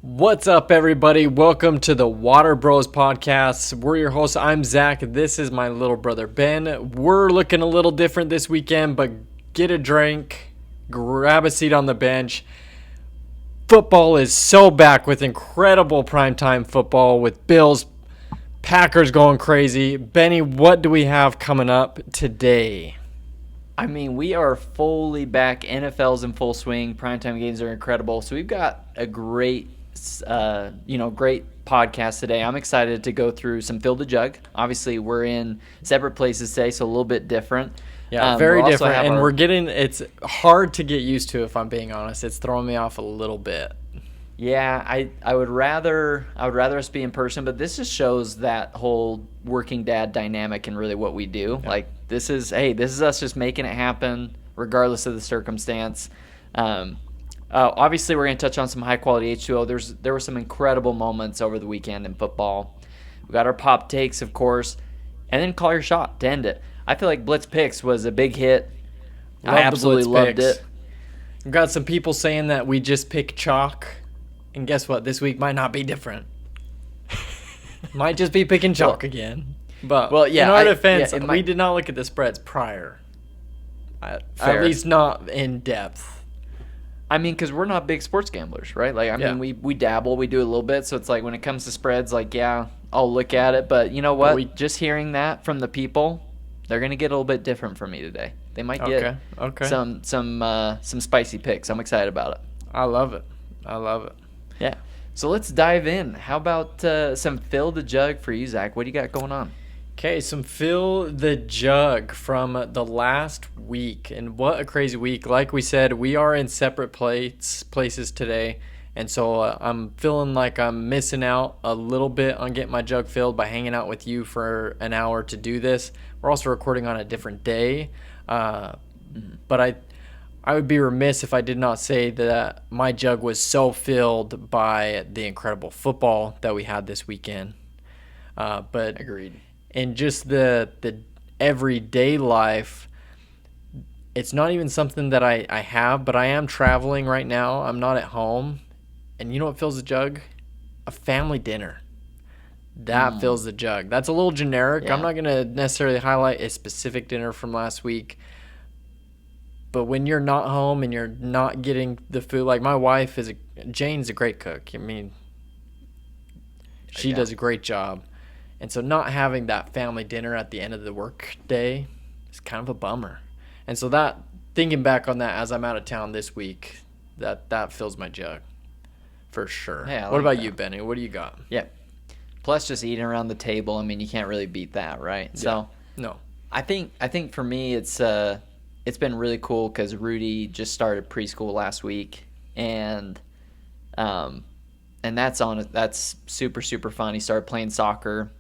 What's up, everybody? Welcome to the WaterBros podcast. We're your hosts. I'm Zach. This is my little brother, Ben. We're looking a little different this weekend, but get a drink, grab a seat on the bench. Football is so back with incredible primetime football with Bills, Packers going crazy. Benny, what do we have coming up today? I mean, we are fully back. NFL's in full swing. Primetime games are incredible. So we've got a great podcast today. I'm excited to go through some Fill the Jug. Obviously, we're in separate places today, so a little bit different. Yeah, very different. And it's hard to get used to, if I'm being honest. It's throwing me off a little bit. Yeah, I would rather us be in person, but this just shows that whole working dad dynamic and really what we do. Yeah. Like this is us just making it happen regardless of the circumstance. Obviously, we're going to touch on some high-quality H20. There were some incredible moments over the weekend in football. We got our Pap Takes, of course, and then call your shot to end it. I feel like Blitz Picks was a big hit. I absolutely loved it. We've got some people saying that we just pick chalk, and guess what? This week might not be different. Might just be picking chalk again. But in our defense, we did not look at the spreads prior. At least not in depth. I mean, because we're not big sports gamblers, right? Like, I mean, we dabble, we do a little bit. So it's like when it comes to spreads, like, yeah, I'll look at it. But you know what? Just hearing that from the people, they're gonna get a little bit different from me today. They might get some spicy picks. I'm excited about it. I love it. Yeah. So let's dive in. How about some Fill the Jug for you, Zach? What do you got going on? Okay, some Fill the Jug from the last week. And what a crazy week. Like we said, we are in separate places today. And so I'm feeling like I'm missing out a little bit on getting my jug filled by hanging out with you for an hour to do this. We're also recording on a different day. But I would be remiss if I did not say that my jug was so filled by the incredible football that we had this weekend. But agreed. In just the everyday life, it's not even something that I have, but I am traveling right now. I'm not at home. And you know what fills the jug? A family dinner. That fills the jug. That's a little generic. Yeah. I'm not going to necessarily highlight a specific dinner from last week. But when you're not home and you're not getting the food, like my wife Jane's a great cook. I mean, she does a great job. And so not having that family dinner at the end of the work day is kind of a bummer. And so thinking back on that as I'm out of town this week, that fills my jug for sure. Yeah, what about you, Benny? What do you got? Yeah. Plus just eating around the table, I mean, you can't really beat that, right? Yeah. So no. I think for me it's been really cool because Rudy just started preschool last week, and that's super, super fun. He started playing soccer.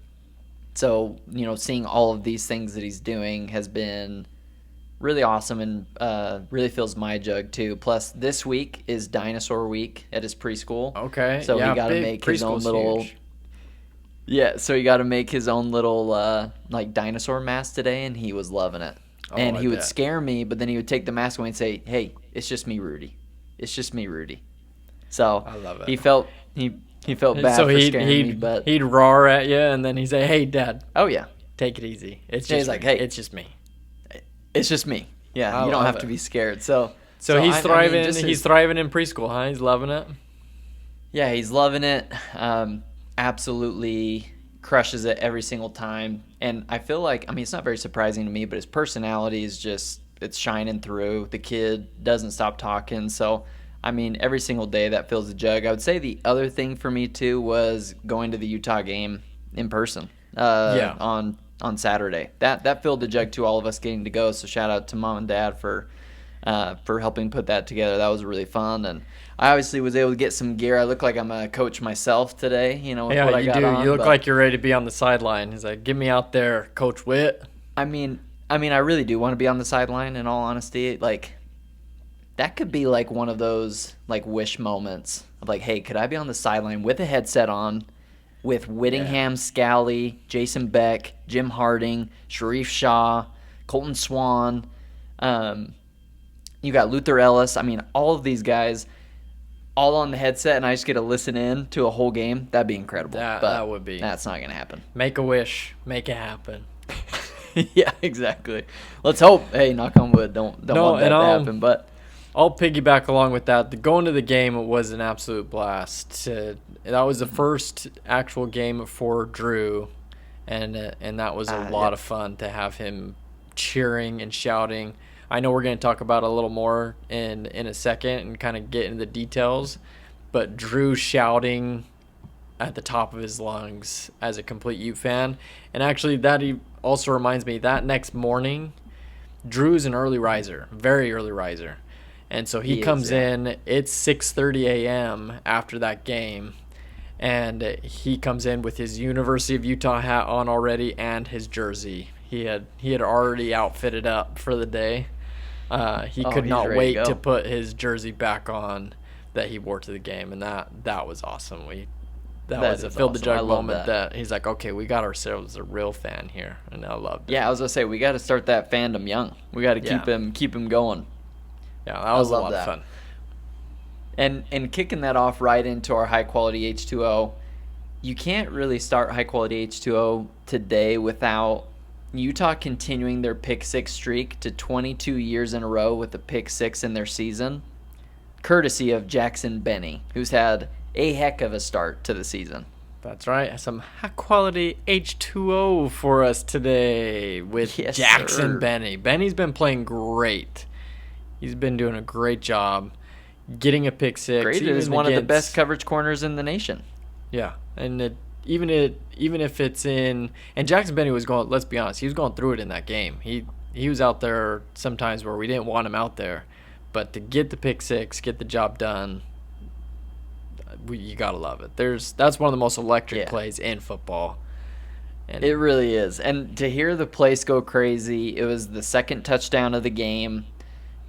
So, seeing all of these things that he's doing has been really awesome and really fills my jug too. Plus, this week is Dinosaur Week at his preschool. Okay. So he got to make his own little. Huge. Yeah, so he got to make his own little dinosaur mask today, and he was loving it. And he would scare me, but then he would take the mask away and say, "Hey, it's just me, Rudy. It's just me, Rudy." So I love it. He felt bad for scaring me, but he'd roar at you, and then he'd say, "Hey, Dad." Oh yeah, take it easy. It's just like, "Hey, it's just me. It's just me." Yeah, you don't have to be scared. So he's thriving. He's thriving in preschool, huh? He's loving it. Yeah, he's loving it. Absolutely crushes it every single time. And I feel like, it's not very surprising to me, but his personality is just, it's shining through. The kid doesn't stop talking. So, every single day that fills the jug. I would say the other thing for me, too, was going to the Utah game in person on Saturday. That filled the jug to all of us getting to go. So shout out to Mom and Dad for helping put that together. That was really fun. And I obviously was able to get some gear. I look like I'm a coach myself today, with what I got on. You look like you're ready to be on the sideline. He's like, "Get me out there, Coach Witt." I really do want to be on the sideline, in all honesty. Like, that could be like one of those wish moments of like, hey, could I be on the sideline with a headset on with Whittingham, Scally, Jason Beck, Jim Harding, Sharif Shah, Colton Swan, you got Luther Ellis. All of these guys. all on the headset and I just get to listen in to a whole game, that'd be incredible. That would be. That's not going to happen. Make a wish. Make it happen. Yeah, exactly. Let's hope. Hey, knock on wood. Don't want that to happen. But I'll piggyback along with that. Going to the game was an absolute blast. That was the first actual game for Drew, and that was a lot of fun to have him cheering and shouting. I know we're going to talk about it a little more in a second and kind of get into the details, but Drew shouting at the top of his lungs as a complete Ute fan. And actually, that also reminds me, that next morning, Drew's an early riser, very early riser. And so he comes in, it's 6:30 a.m. after that game, and he comes in with his University of Utah hat on already and his jersey. He had already outfitted up for the day. He could not wait to put his jersey back on that he wore to the game, and that was awesome. That was a Fill the Jug moment that he's like, okay, we got ourselves a real fan here, and I loved it. Yeah, I was gonna say we got to start that fandom young. We got to keep him going. Yeah, that was a lot of fun. And kicking that off right into our high quality H2O, you can't really start high quality H2O today without Utah continuing their pick six streak to 22 years in a row with a pick six in their season, courtesy of Jackson Benny, who's had a heck of a start to the season. That's right. Some high-quality H2O for us today with Jackson Benny. Benny's been playing great. He's been doing a great job getting a pick six. Graded as one of the best coverage corners in the nation. Yeah, and even if it's in – and Jackson Benny was going – let's be honest, he was going through it in that game. He was out there sometimes where we didn't want him out there. But to get the pick six, get the job done – you gotta love it. That's one of the most electric plays in football. And it really is. And to hear the place go crazy, it was the second touchdown of the game.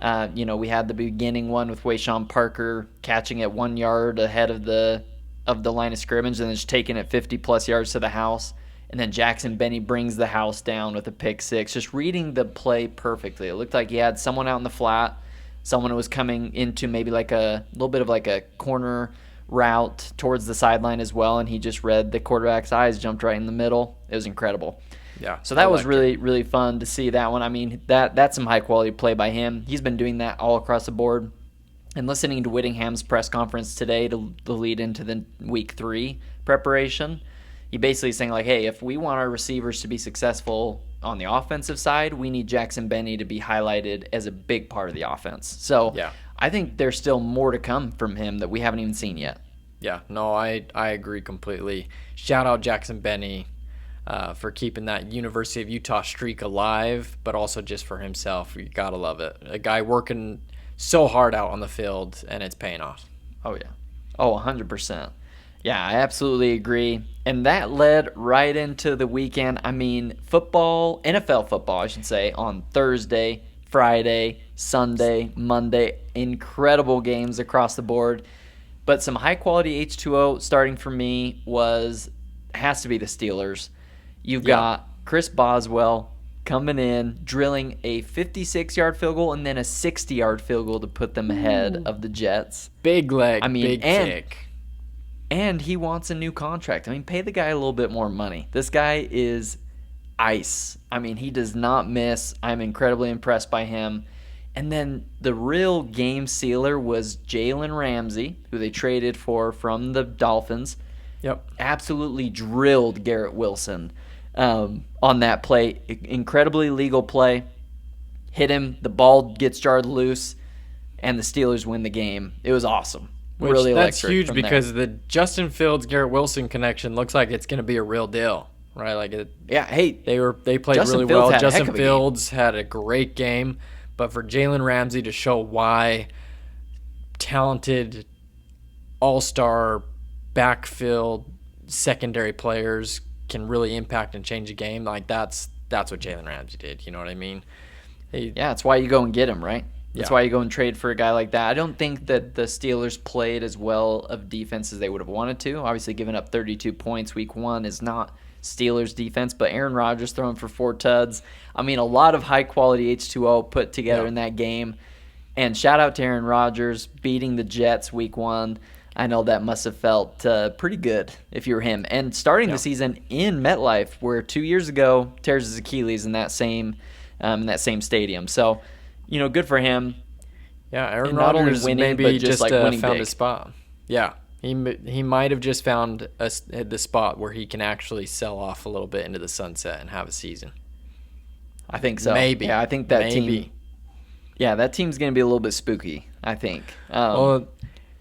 We had the beginning one with Wayshawn Parker catching it 1 yard ahead of the line of scrimmage and then just taking it 50-plus yards to the house. And then Jackson Benny brings the house down with a pick six, just reading the play perfectly. It looked like he had someone out in the flat, someone who was coming into maybe like a little bit of like a corner route towards the sideline as well, and he just read the quarterback's eyes, jumped right in the middle. It was incredible. Yeah. So that was really, really fun to see that one. I mean, that's some high-quality play by him. He's been doing that all across the board. And listening to Whittingham's press conference today to lead into the Week 3 preparation, he basically saying, like, hey, if we want our receivers to be successful on the offensive side, we need Jackson Benny to be highlighted as a big part of the offense. So I think there's still more to come from him that we haven't even seen yet. Yeah, no, I agree completely. Shout out Jackson Benny for keeping that University of Utah streak alive, but also just for himself. You got to love it. A guy working so hard out on the field, and it's paying off. Oh, yeah. Oh, 100%. Yeah, I absolutely agree. And that led right into the weekend. I mean, football, NFL football, I should say, on Thursday, Friday, Sunday, Monday. Incredible games across the board. But some high-quality H2O starting for me has to be the Steelers. You've got Chris Boswell coming in, drilling a 56-yard field goal and then a 60-yard field goal to put them ahead of the Jets. Big leg, big kick. And he wants a new contract. I mean, pay the guy a little bit more money. This guy is ice. I mean, he does not miss. I'm incredibly impressed by him. And then the real game sealer was Jalen Ramsey, who they traded for from the Dolphins. Yep. Absolutely drilled Garrett Wilson on that play. Incredibly legal play. Hit him. The ball gets jarred loose, and the Steelers win the game. It was awesome. Really that's electric. Huge because the Justin Fields Garrett Wilson connection looks like it's going to be a real deal, right? Like they played really well. Justin Fields had a great game, but for Jalen Ramsey to show why talented all-star backfield secondary players can really impact and change a game, like that's what Jalen Ramsey did. You know what I mean? That's why you go and get him, right? That's why you go and trade for a guy like that. I don't think that the Steelers played as well of defense as they would have wanted to. Obviously, giving up 32 points week 1 is not Steelers defense, but Aaron Rodgers throwing for 4 tuds. I mean, a lot of high-quality H2O put together in that game. And shout out to Aaron Rodgers beating the Jets week 1. I know that must have felt pretty good if you were him. And starting the season in MetLife, where 2 years ago tears his Achilles in that same stadium. So, good for him. Yeah, Aaron and not Rodgers only winning, maybe but just found big. a spot. Yeah, he might have just found the spot where he can actually sell off a little bit into the sunset and have a season. I think so. Maybe. Yeah, I think that team. Yeah, that team's going to be a little bit spooky, I think.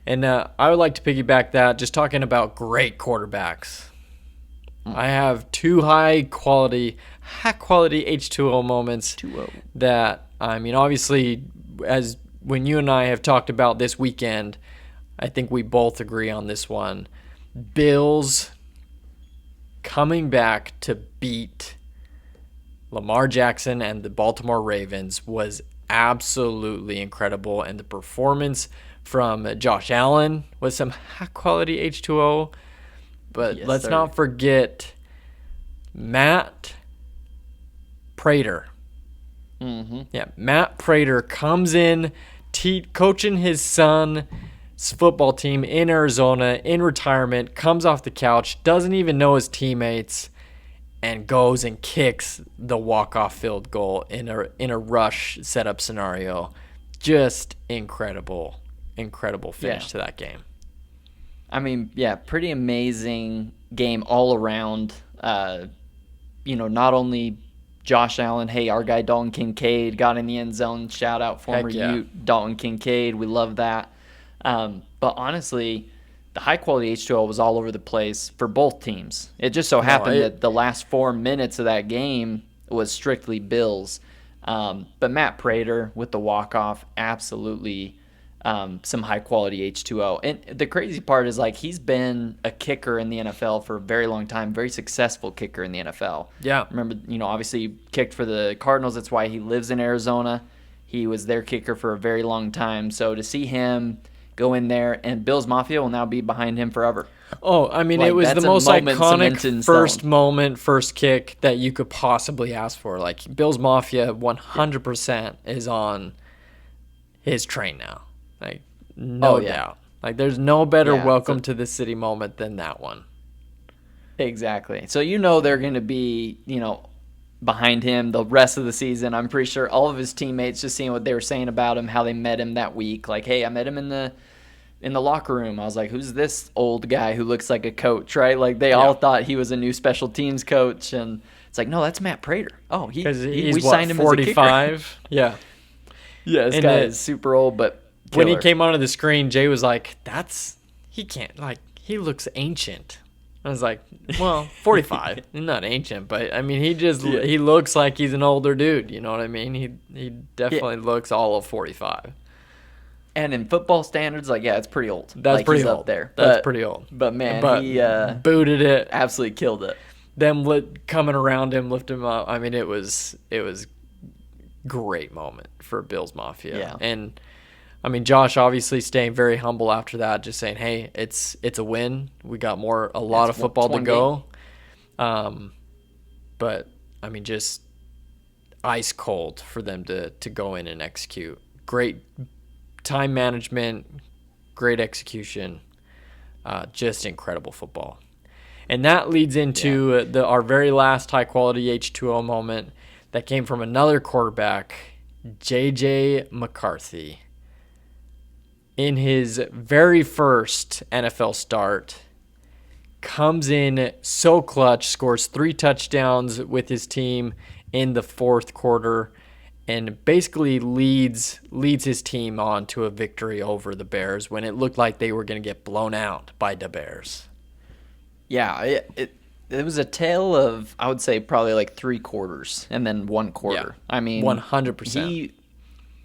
And I would like to piggyback that, just talking about great quarterbacks. I have 2 high quality H20 moments that, obviously, as when you and I have talked about this weekend, I think we both agree on this one. Bills coming back to beat Lamar Jackson and the Baltimore Ravens was absolutely incredible, and the performance from Josh Allen was some high-quality H2O. But let's not forget Matt Prater. Mm-hmm. Yeah, Matt Prater comes in coaching his son's football team in Arizona in retirement, comes off the couch, doesn't even know his teammates, and goes and kicks the walk-off field goal in a rush setup scenario. Just incredible finish to that game. Pretty amazing game all around. Not only Josh Allen, hey, our guy Dalton Kincaid got in the end zone. Shout out former Ute Dalton Kincaid. We love that. But honestly, the high-quality H2O was all over the place for both teams. It just so happened that the last 4 minutes of that game was strictly Bills. But Matt Prater with the walk-off, absolutely some high-quality H2O. And the crazy part is, he's been a kicker in the NFL for a very long time, very successful kicker in the NFL. Yeah. Remember, obviously he kicked for the Cardinals. That's why he lives in Arizona. He was their kicker for a very long time. So to see him go in there, and Bills Mafia will now be behind him forever. Oh, it was the most iconic first kick that you could possibly ask for. Bills Mafia 100% is on his train now. No doubt. There's no better welcome to the city moment than that one. Exactly. So they're going to be, behind him the rest of the season. I'm pretty sure all of his teammates, just seeing what they were saying about him, how they met him that week. Hey, I met him in the locker room. I was like, who's this old guy who looks like a coach, right? They all thought he was a new special teams coach, and it's no, that's Matt Prater. Oh, we signed him 45? As a kicker. Yeah. Yeah, this guy is super old, but killer. When he came onto the screen, Jay was like, he looks ancient. I was like, well, 45. He's not ancient, but he looks like he's an older dude. You know what I mean? He definitely looks all of 45. And in football standards, it's pretty old. That's pretty old. Up there. That's pretty old. But man, he booted it. Absolutely killed it. Them coming around him, lift him up. It was great moment for Bills Mafia. Yeah. And Josh obviously staying very humble after that, just saying, "Hey, it's a win. We got a lot of football to go." But just ice cold for them to go in and execute. Great time management, great execution, just incredible football. And that leads into our very last high quality H2O moment that came from another quarterback, JJ McCarthy. In his very first NFL start, comes in so clutch, scores 3 touchdowns with his team in the fourth quarter, and basically leads his team on to a victory over the Bears when it looked like they were going to get blown out by the Bears. Yeah, it was a tale of, I would say, probably 3 quarters and then 1 quarter. Yeah, 100%.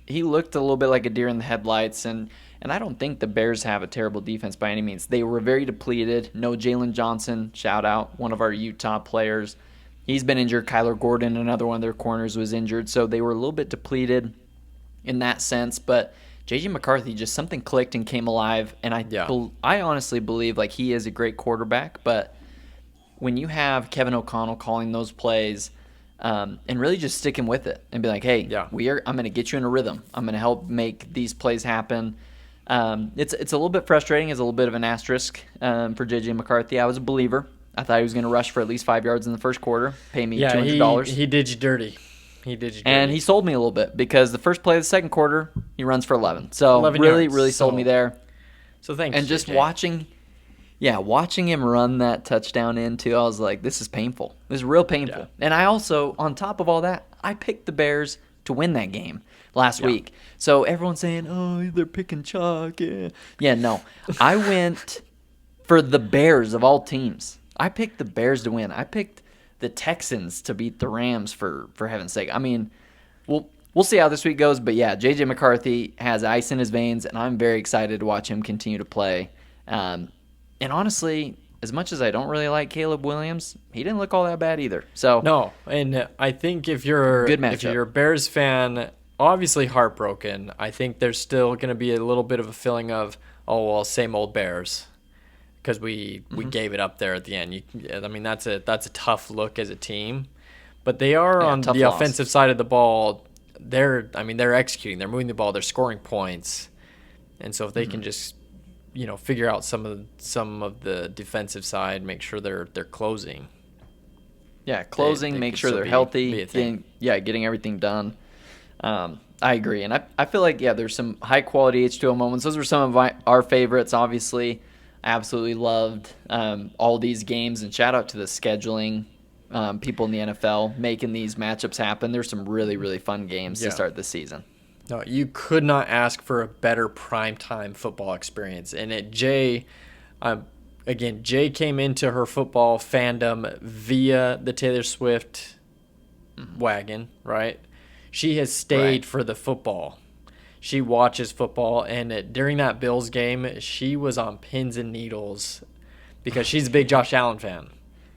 He looked a little bit like a deer in the headlights, and I don't think the Bears have a terrible defense by any means. They were very depleted. No Jalen Johnson, shout out, one of our Utah players. He's been injured. Kyler Gordon, another one of their corners, was injured. So they were a little bit depleted in that sense. But JJ McCarthy, just something clicked and came alive. And I honestly believe he is a great quarterback. But when you have Kevin O'Connell calling those plays, and really just sticking with it and be like, hey, Yeah. I'm going to get you in a rhythm. I'm going to help make these plays happen. It's a little bit frustrating. It's a little bit of an asterisk for JJ McCarthy. I was a believer. I thought he was going to rush for at least 5 yards in the first quarter, pay me $200. He did you dirty. He did you dirty. And he sold me a little bit because the first play of the second quarter, he runs for 11. So 11 really, yards. really sold me there. So thanks. And just JJ. watching him run that touchdown in too, I was like, this is painful. This is real painful. Yeah. And I also, on top of all that, I picked the Bears to win that game last week. So everyone's saying, oh, they're picking chalk. Yeah, no. I went for the Bears of all teams. I picked the Bears to win. I picked the Texans to beat the Rams for heaven's sake. I mean, we'll see how this week goes. But yeah, JJ McCarthy has ice in his veins, and I'm very excited to watch him continue to play. And honestly, as much as I don't really like Caleb Williams, he didn't look all that bad either. So No, and I think if you're Good matchup. a Bears fan, obviously heartbroken, I think there's still going to be a little bit of a feeling of, oh well, same old Bears, because we gave it up there at the end. I mean, that's a tough look as a team, but they are on the loss. offensive side of the ball. They're executing, they're moving the ball, they're scoring points, and so if they can just figure out some of the defensive side, make sure they're closing. yeah, closing, they make can sure still they're be healthy, a thing. getting everything done. I agree, and I feel like there's some high quality H2O moments. Those were some of our favorites. Obviously, I absolutely loved all these games, and shout out to the scheduling people in the NFL making these matchups happen. There's some really, really fun games to start this season. No, you could not ask for a better primetime football experience. And Jay came into her football fandom via the Taylor Swift wagon, right? She has stayed for the football. She watches football, and during that Bills game, she was on pins and needles because she's a big Josh Allen fan.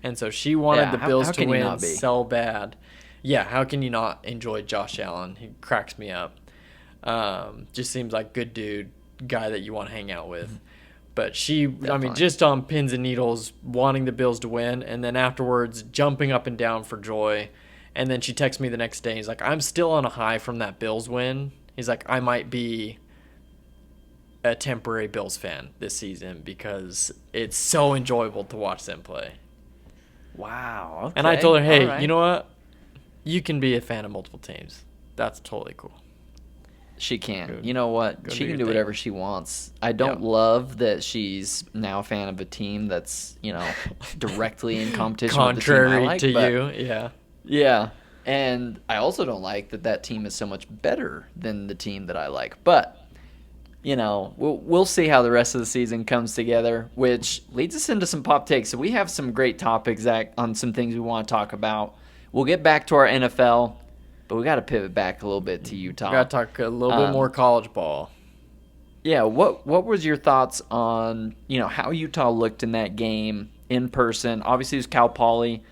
And so she wanted the Bills to win so bad. Yeah, how can you not enjoy Josh Allen? He cracks me up. Just seems like good dude, guy that you want to hang out with. But just on pins and needles, wanting the Bills to win, and then afterwards jumping up and down for joy. And then she texts me the next day. He's like, I'm still on a high from that Bills win. He's like, I might be a temporary Bills fan this season because it's so enjoyable to watch them play. Wow. Okay. And I told her, hey, All right. you know what? You can be a fan of multiple teams. That's totally cool. She can. You know what? Go She do can your do thing. whatever she wants. I don't love that she's now a fan of a team that's, directly in competition with the team I Contrary like. to but- you, yeah. Yeah. And I also don't like that team is so much better than the team that I like. But, we'll see how the rest of the season comes together, which leads us into some pop takes. So we have some great topics, Zach, on some things we want to talk about. We'll get back to our NFL, but we got to pivot back a little bit to Utah. We got to talk a little bit more college ball. Yeah, what was your thoughts on, how Utah looked in that game in person? Obviously, it was Cal Poly.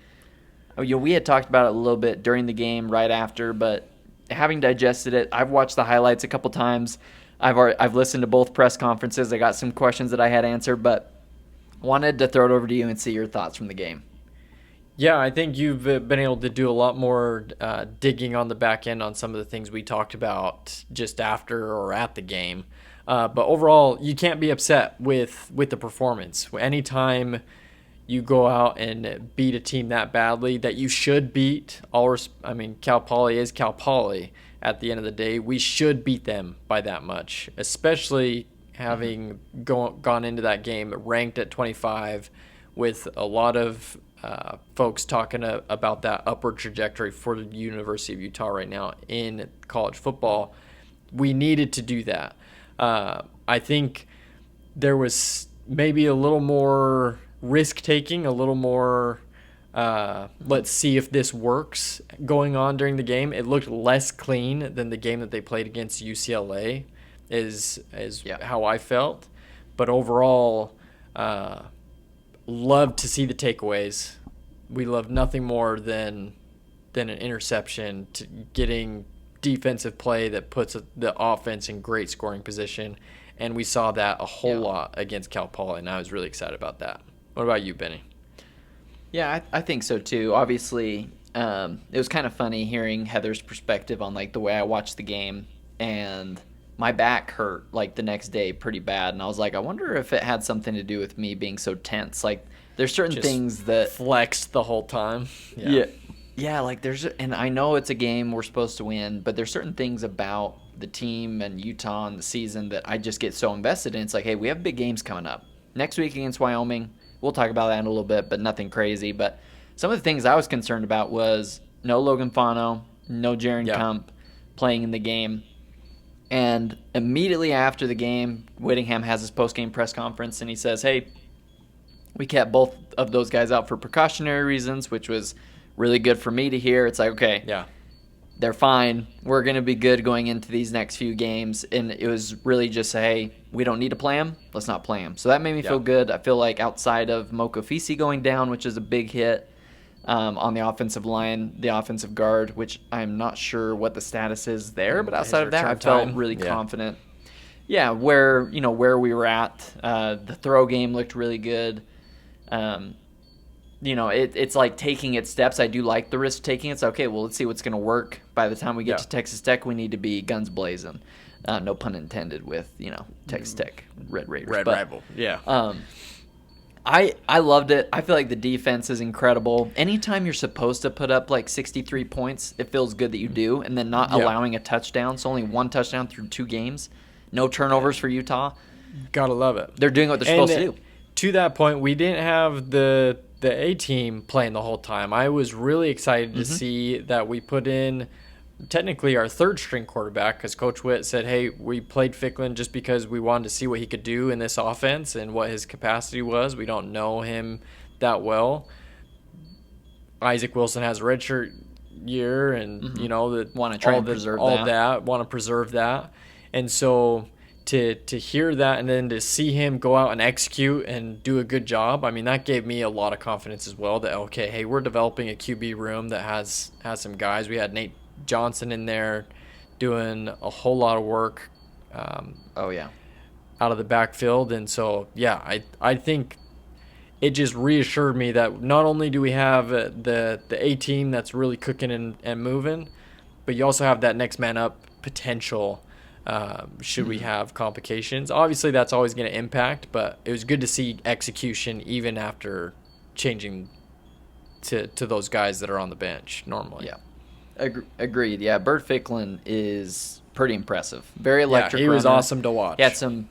We had talked about it a little bit during the game, right after, but having digested it, I've watched the highlights a couple times. I've listened to both press conferences. I got some questions that I had answered, but wanted to throw it over to you and see your thoughts from the game. Yeah, I think you've been able to do a lot more digging on the back end on some of the things we talked about just after or at the game. But overall, you can't be upset with the performance. Anytime you go out and beat a team that badly that you should beat, Cal Poly is Cal Poly at the end of the day. We should beat them by that much, especially having gone into that game ranked at 25 with a lot of folks talking about that upward trajectory for the University of Utah right now in college football. We needed to do that. I think there was maybe a little more risk-taking, a little more let's see if this works going on during the game. It looked less clean than the game that they played against UCLA is how I felt. But overall, love to see the takeaways. We love nothing more than an interception, to getting defensive play that puts the offense in great scoring position. And we saw that a whole lot against Cal Poly, and I was really excited about that. What about you, Benny? Yeah, I think so too. Obviously, it was kind of funny hearing Heather's perspective on like the way I watched the game, and my back hurt like the next day pretty bad, and I was like, I wonder if it had something to do with me being so tense. Like there's certain Just things that flexed the whole time. Yeah, like and I know it's a game we're supposed to win, but there's certain things about the team and Utah and the season that I just get so invested in. It's like, hey, we have big games coming up. Next week against Wyoming, we'll talk about that in a little bit, but nothing crazy. But some of the things I was concerned about was no Logan Fano, no Jaron Kump playing in the game. And immediately after the game, Whittingham has his post-game press conference, and he says, hey, we kept both of those guys out for precautionary reasons, which was really good for me to hear. It's like, okay, they're fine. We're going to be good going into these next few games. And it was really just, hey, we don't need to play them. Let's not play them. So that made me feel good. I feel like outside of Mokofisi going down, which is a big hit on the offensive line, the offensive guard, which I'm not sure what the status is there. But outside of that, I felt really confident. Yeah, where we were at. The throw game looked really good. It's like taking its steps. I do like the risk taking. It's okay, well, let's see what's going to work. By the time we get to Texas Tech, we need to be guns blazing. No pun intended with, Texas Tech, Red Raiders. Red Rival, yeah. I loved it. I feel like the defense is incredible. Anytime you're supposed to put up like 63 points, it feels good that you do. And then not allowing a touchdown. So only one touchdown through 2 games. No turnovers for Utah. Gotta love it. They're doing what they're supposed to do. To that point, we didn't have the A-team playing the whole time. I was really excited to see that we put in technically our third-string quarterback, because Coach Witt said, hey, we played Ficklin just because we wanted to see what he could do in this offense and what his capacity was. We don't know him that well. Isaac Wilson has a redshirt year, and, want to try and preserve that. Want to preserve that. And so to hear that and then to see him go out and execute and do a good job, I mean, that gave me a lot of confidence as well that, okay, hey, we're developing a QB room that has some guys. We had Nate Johnson in there doing a whole lot of work out of the backfield. And so, I think it just reassured me that not only do we have the A-team that's really cooking and moving, but you also have that next man up potential should we have complications. Obviously, that's always going to impact, but it was good to see execution even after changing to those guys that are on the bench normally. Yeah, agreed. Yeah, Bert Ficklin is pretty impressive. Very electric. He was awesome to watch. He had some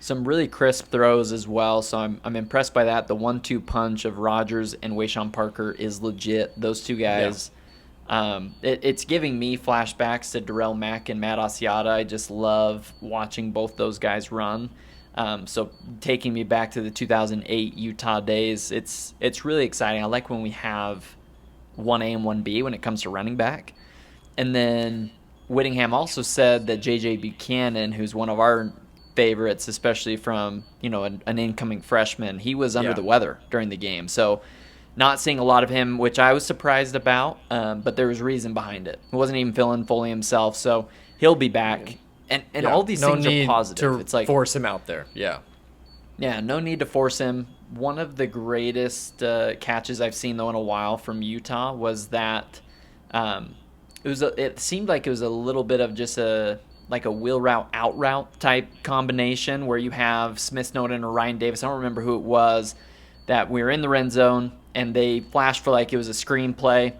really crisp throws as well, so I'm impressed by that. The 1-2 punch of Rodgers and Wayshawn Parker is legit. Those two guys. Yeah. It's giving me flashbacks to Darrell Mack and Matt Asiata. I just love watching both those guys run. So taking me back to the 2008 Utah days, it's really exciting. I like when we have 1A and 1B when it comes to running back. And then Whittingham also said that JJ Buchanan, who's one of our favorites, especially from an incoming freshman, he was under the weather during the game. So not seeing a lot of him, which I was surprised about, but there was reason behind it. He wasn't even feeling fully himself, so he'll be back. And all these things are positive. It's like force him out there. Yeah, no need to force him. One of the greatest catches I've seen, though, in a while from Utah was that it seemed like it was a little bit of just a wheel route, out route type combination where you have Smith Snowden or Ryan Davis. I don't remember who it was, that we were in the red zone, and they flashed for like it was a screen play,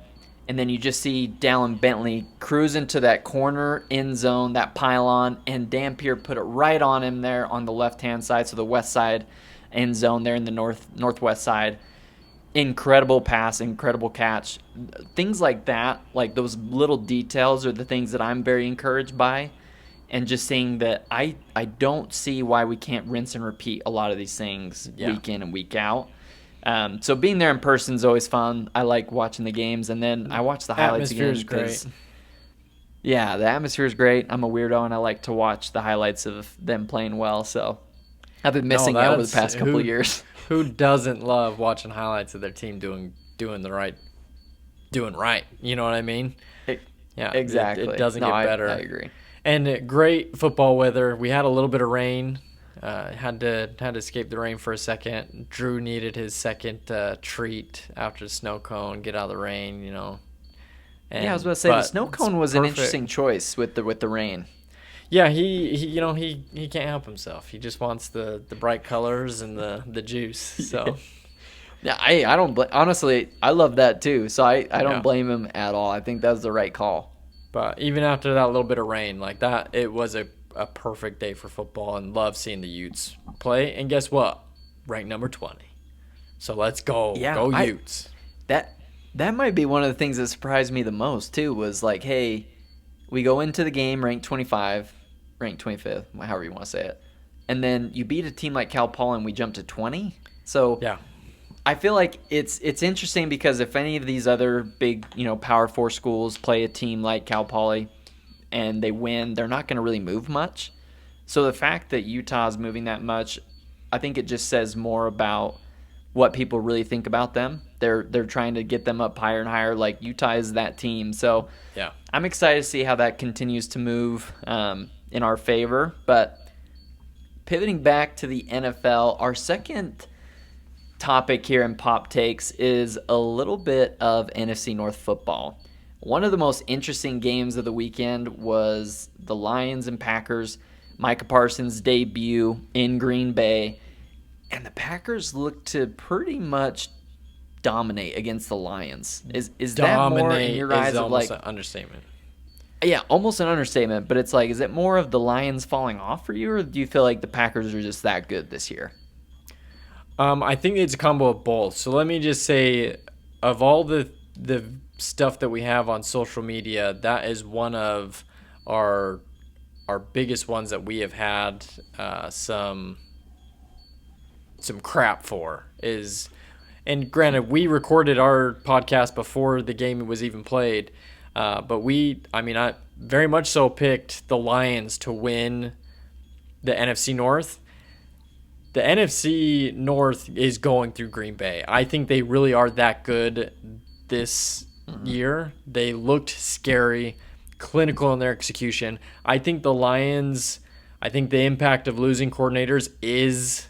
and then you just see Dallin Bentley cruise into that corner end zone, that pylon, and Dampier put it right on him there on the left-hand side, so the west side end zone there in the northwest side. Incredible pass, incredible catch. Things like that, like those little details are the things that I'm very encouraged by, and just seeing that I don't see why we can't rinse and repeat a lot of these things week in and week out. So being there in person is always fun. I like watching the games, and then I watch the highlights again. Atmosphere is great. Yeah, the atmosphere is great. I'm a weirdo, and I like to watch the highlights of them playing well. So I've been missing it over the past couple of years. Who doesn't love watching highlights of their team doing right? You know what I mean? Yeah, exactly. It doesn't get better. I agree. And great football weather. We had a little bit of rain Had to escape the rain for a second. Drew needed his second treat after the snow cone, get out of the rain, you know. And, I was about to say the snow cone was an interesting choice with the rain. Yeah, he can't help himself. He just wants the bright colors and the juice. So yeah, I don't honestly, I love that too. So I don't blame him at all. I think that's the right call. But even after that little bit of rain like that, it was a perfect day for football, and love seeing the Utes play. And guess what? Ranked number 20. So let's go. Yeah, go Utes. That might be one of the things that surprised me the most too, was like, hey, we go into the game ranked 25, ranked 25th, however you want to say it. And then you beat a team like Cal Poly and we jump to 20. So yeah. I feel like it's interesting because if any of these other big, Power 4 schools play a team like Cal Poly and they win, they're not going to really move much. So the fact that Utah's moving that much, I think it just says more about what people really think about them. They're trying to get them up higher and higher, like Utah is that team. So yeah, I'm excited to see how that continues to move in our favor. But pivoting back to the NFL, our second topic here in Pop Takes is a little bit of NFC North football. One of the most interesting games of the weekend was the Lions and Packers, Micah Parsons' debut in Green Bay, and the Packers looked to pretty much dominate against the Lions. Is that more in your eyes of like an understatement? Yeah, almost an understatement, but it's like, is it more of the Lions falling off for you, or do you feel like the Packers are just that good this year? I think it's a combo of both. So let me just say, of all the stuff that we have on social media, that is one of our biggest ones that we have had some crap for is, and granted, we recorded our podcast before the game was even played, but I very much so picked the Lions to win the NFC North. The NFC North is going through Green Bay. I think they really are that good this year. They looked scary, clinical in their execution. I think the Lions, the impact of losing coordinators is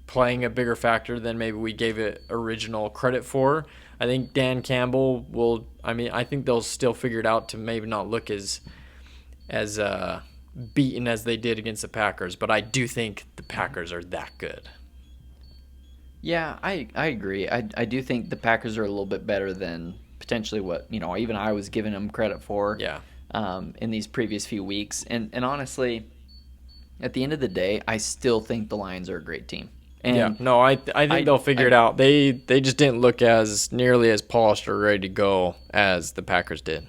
playing a bigger factor than maybe we gave it original credit for. I think Dan Campbell I think they'll still figure it out to maybe not look as beaten as they did against the Packers, but I do think the Packers are that good. Yeah, I agree. I do think the Packers are a little bit better than potentially what, even I was giving them credit for in these previous few weeks. And honestly, at the end of the day, I still think the Lions are a great team. And I think they'll figure it out. They just didn't look as nearly as polished or ready to go as the Packers did.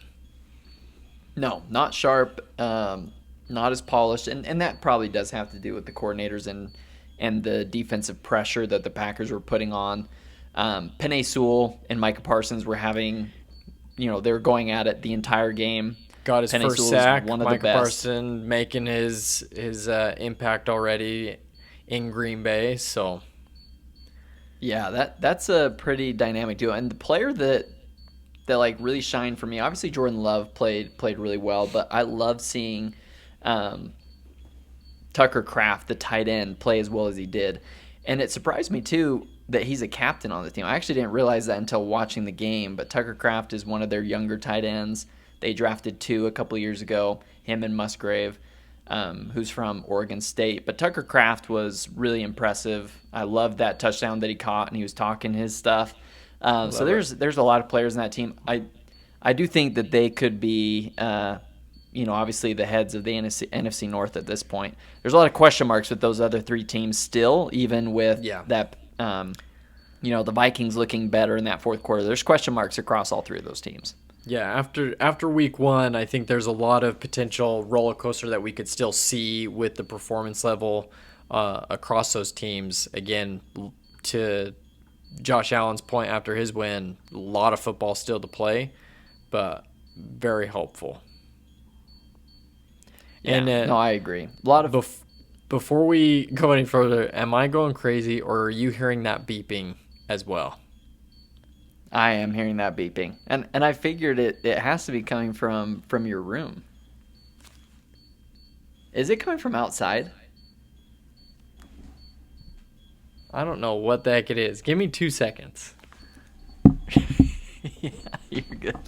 No, not sharp, not as polished, and that probably does have to do with the coordinators and the defensive pressure that the Packers were putting on. Penei Sewell and Micah Parsons were having, they were going at it the entire game. Got his first sack. Micah Parsons making his impact already in Green Bay. So yeah, that's a pretty dynamic duo. And the player that like really shined for me, obviously Jordan Love played really well, but I love seeing Tucker Kraft, the tight end, play as well as he did. And it surprised me too that he's a captain on the team. I actually didn't realize that until watching the game, but Tucker Kraft is one of their younger tight ends. They drafted 2 a couple of years ago, him and Musgrave, who's from Oregon State. But Tucker Kraft was really impressive. I loved that touchdown that he caught, and he was talking his stuff. So there's a lot of players in that team. I do think that they could be, obviously the heads of the NFC North at this point. There's a lot of question marks with those other 3 teams still, even with that, the Vikings looking better in that fourth quarter. There's question marks across all 3 of those teams. Yeah, after week 1, I think there's a lot of potential roller coaster that we could still see with the performance level across those teams. Again, to Josh Allen's point after his win, a lot of football still to play, but very hopeful. Yeah, no, I agree. A lot of before we go any further, am I going crazy, or are you hearing that beeping as well? I am hearing that beeping, and I figured it has to be coming from your room. Is it coming from outside? I don't know what the heck it is. Give me 2 seconds. Yeah, you're good.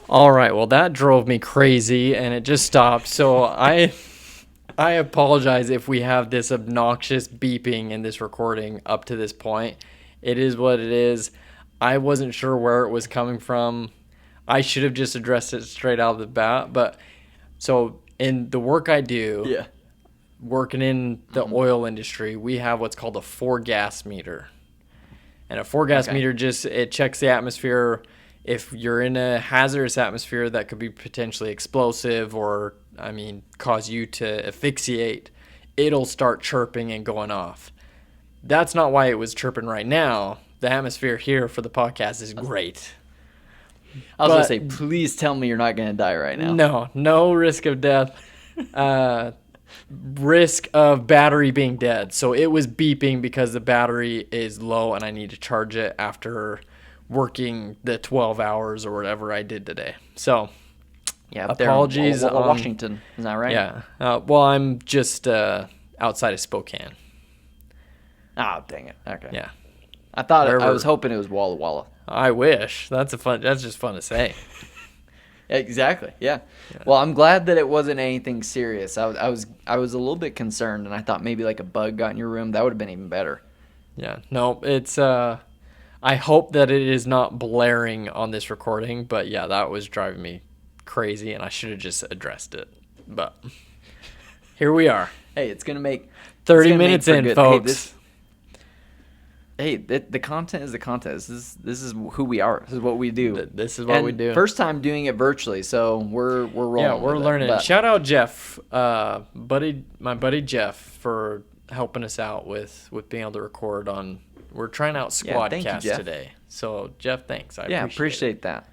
All right, well, that drove me crazy, and it just stopped. So I apologize if we have this obnoxious beeping in this recording up to this point. It is what it is. I wasn't sure where it was coming from. I should have just addressed it straight out of the bat. But so in the work I do, working in the oil industry, we have what's called a 4-gas meter. And a 4-gas meter it checks the atmosphere. If you're in a hazardous atmosphere that could be potentially explosive or, cause you to asphyxiate, it'll start chirping and going off. That's not why it was chirping right now. The atmosphere here for the podcast is great. I was going to say, please tell me you're not going to die right now. No risk of death. Risk of battery being dead. So it was beeping because the battery is low and I need to charge it after working the 12 hours or whatever I did today. So, yeah, apologies. There in Washington, is that right? Yeah. Well, I'm just outside of Spokane. Oh, dang it. Okay. Yeah. I was hoping it was Walla Walla. I wish. That's just fun to say. Exactly. Yeah. Well, I'm glad that it wasn't anything serious. I was a little bit concerned, and I thought maybe like a bug got in your room. That would have been even better. Yeah. No, it's I hope that it is not blaring on this recording, but yeah, that was driving me crazy, and I should have just addressed it. But here we are. Hey, it's gonna make 30 minutes in, folks. The content is the content. This is who we are. This is what we do. This is what we do. First time doing it virtually, so we're rolling. Yeah, we're learning. Shout out Jeff, my buddy Jeff, for helping us out with being able to record on. We're trying out Squadcast today. So Jeff, thanks. I appreciate that.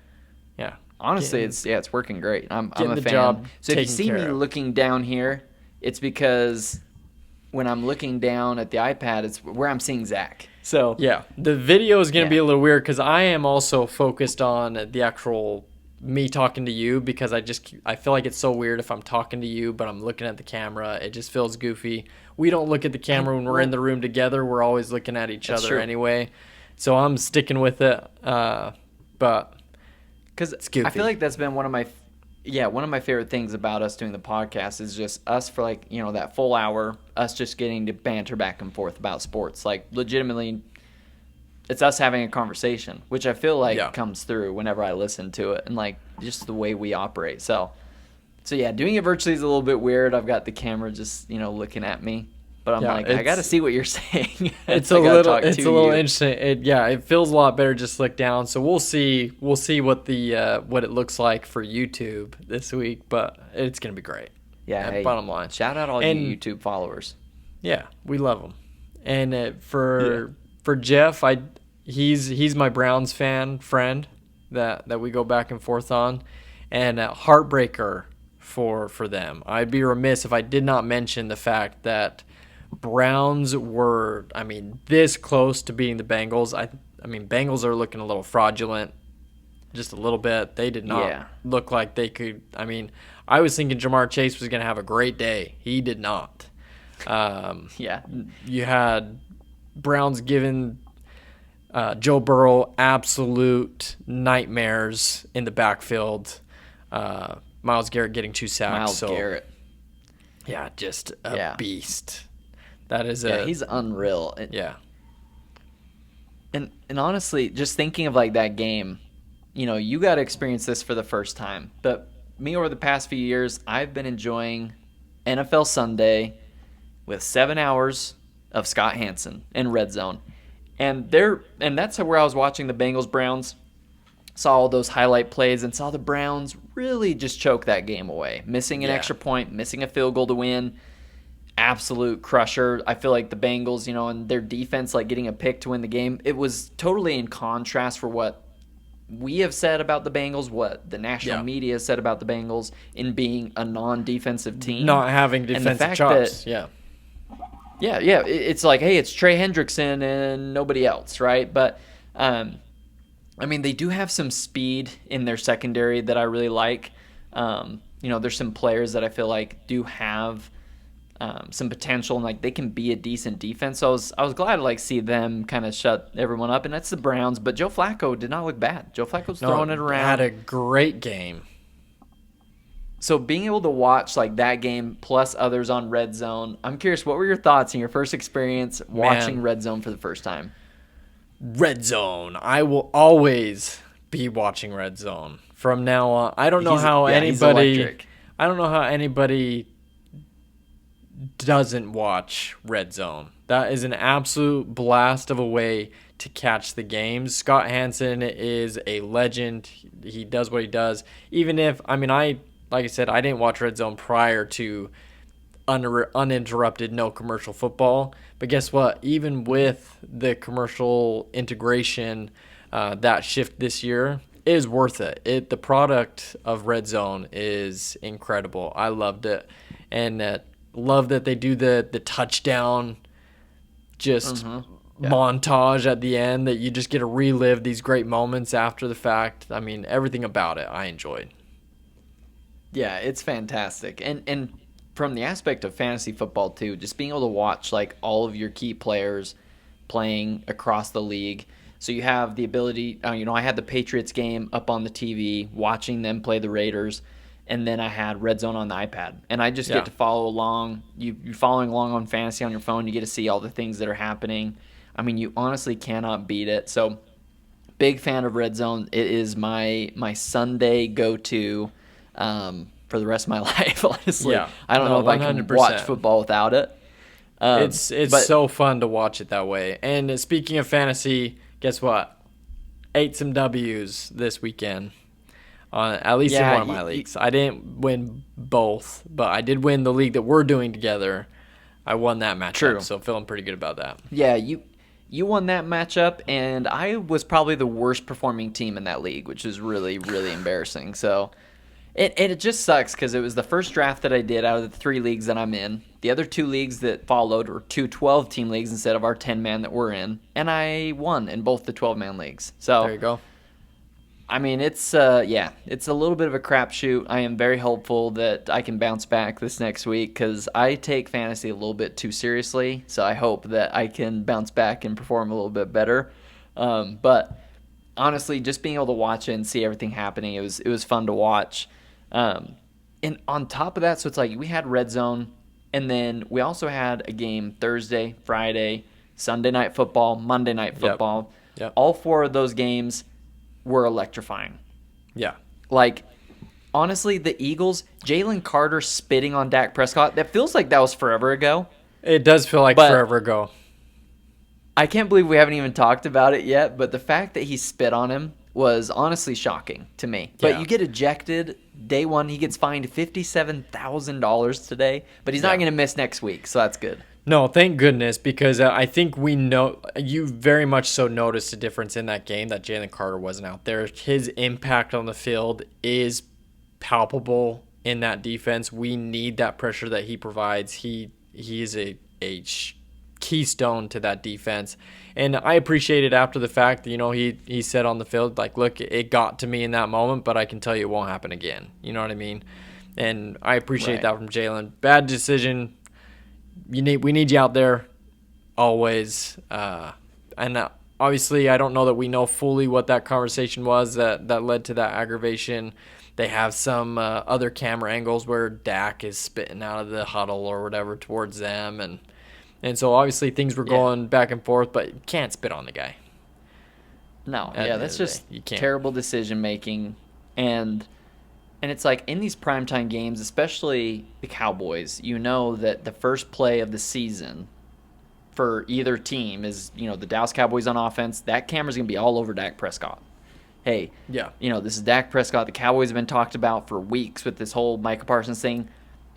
Yeah. Honestly, it's working great. I'm a fan. Job so if you see me looking down here, it's because when I'm looking down at the iPad, it's where I'm seeing Zach. So yeah, the video is going to be a little weird because I am also focused on the actual me talking to you because I feel like it's so weird if I'm talking to you but I'm looking at the camera. It just feels goofy. We don't look at the camera when we're in the room together. We're always looking at each other anyway. So I'm sticking with it. But because I feel like that's been one of my favorite things about us doing the podcast is just us for that full hour, us just getting to banter back and forth about sports. Like legitimately, it's us having a conversation, which I feel like comes through whenever I listen to it and just the way we operate. So yeah, doing it virtually is a little bit weird. I've got the camera just, looking at me, but I'm I got to see what you're saying. It's a little interesting. It feels a lot better just look down. So we'll see what it looks like for YouTube this week, but it's going to be great. Yeah. Bottom line. Shout out all you YouTube followers. Yeah, we love them. And for Jeff, he's my Browns friend that we go back and forth on, and a heartbreaker for them. I'd be remiss if I did not mention the fact that Browns were, this close to beating the Bengals. Bengals are looking a little fraudulent, just a little bit. They did not look like they could. I was thinking Jamar Chase was going to have a great day. He did not. You had Browns giving Joe Burrow absolute nightmares in the backfield. Myles Garrett getting 2 sacks. Garrett. Yeah, just a beast. That is he's unreal. Yeah. And honestly, just thinking of that game, you got to experience this for the first time. But me over the past few years, I've been enjoying NFL Sunday with 7 hours of Scott Hansen and Redzone. And that's where I was watching the Bengals-Browns, saw all those highlight plays, and saw the Browns really just choke that game away. Missing an extra point, missing a field goal to win. Absolute crusher. I feel like the Bengals, and their defense, getting a pick to win the game, it was totally in contrast for what we have said about the Bengals, what the national media has said about the Bengals in being a non-defensive team. Not having defensive chops. Yeah. Yeah. It's like, hey, it's Trey Hendrickson and nobody else, right? But, I mean, they do have some speed in their secondary that I really like. There's some players that I feel like do have some potential, and like they can be a decent defense. So I was glad to like see them kind of shut everyone up, and that's the Browns. But Joe Flacco did not look bad. Joe Flacco's throwing it around. Had a great game. So being able to watch like that game plus others on Redzone, I'm curious, what were your thoughts in your first experience watching Redzone for the first time? Redzone. I will always be watching Redzone from now on. I don't know how anybody doesn't watch Redzone. That is an absolute blast of a way to catch the games. Scott Hansen is a legend. He does what he does. Even if, like I said, I didn't watch Redzone prior to uninterrupted, no commercial football. But guess what? Even with the commercial integration, that shift this year is worth it. The product of Redzone is incredible. I loved it, and love that they do the touchdown montage at the end, that you just get to relive these great moments after the fact. I mean, everything about it I enjoyed. Yeah, it's fantastic. And from the aspect of fantasy football too, just being able to watch like all of your key players playing across the league. So you have the ability, I had the Patriots game up on the TV, watching them play the Raiders, and then I had Redzone on the iPad. And I just get to follow along. You're following along on fantasy on your phone. You get to see all the things that are happening. I mean, you honestly cannot beat it. So big fan of Redzone. It is my Sunday go-to for the rest of my life, honestly. Yeah. I don't know if 100%. I can watch football without it. It's so fun to watch it that way. And speaking of fantasy, guess what? Ate some W's this weekend. At least in one of my leagues. I didn't win both, but I did win the league that we're doing together. I won that matchup, so feeling pretty good about that. Yeah, you won that matchup, and I was probably the worst performing team in that league, which is really, really embarrassing. So it just sucks because it was the first draft that I did out of the 3 leagues that I'm in. The other 2 leagues that followed were 2 12-team leagues instead of our 10-man that we're in, and I won in both the 12-man leagues. So there you go. I mean, it's a little bit of a crapshoot. I am very hopeful that I can bounce back this next week because I take fantasy a little bit too seriously. So I hope that I can bounce back and perform a little bit better. But honestly, just being able to watch it and see everything happening, it was fun to watch. And on top of that, so it's like we had Redzone, and then we also had a game Thursday, Friday, Sunday Night Football, Monday Night Football. Yep. All 4 of those games were electrifying. Yeah. Like, honestly, the Eagles, Jalen Carter spitting on Dak Prescott, that feels like that was forever ago. It does feel like forever ago. I can't believe we haven't even talked about it yet, but the fact that he spit on him was honestly shocking to me. But you get ejected day 1. He gets fined $57,000 today, but he's not going to miss next week, so that's good. No, thank goodness, because I think we know you very much so noticed a difference in that game that Jalen Carter wasn't out there. His impact on the field is palpable in that defense. We need that pressure that he provides. He is a keystone to that defense. And I appreciate it after the fact. He said on the field, like, look, it got to me in that moment, but I can tell you it won't happen again. You know what I mean? And I appreciate that from Jalen. Bad decision. We need you out there always. And obviously, I don't know that we know fully what that conversation was that led to that aggravation. They have some other camera angles where Dak is spitting out of the huddle or whatever towards them. And so obviously things were going back and forth, but you can't spit on the guy. No, that's just terrible decision making. And it's like in these primetime games, especially the Cowboys, you know that the first play of the season for either team is, the Dallas Cowboys on offense. That camera's going to be all over Dak Prescott. Hey, this is Dak Prescott. The Cowboys have been talked about for weeks with this whole Micah Parsons thing.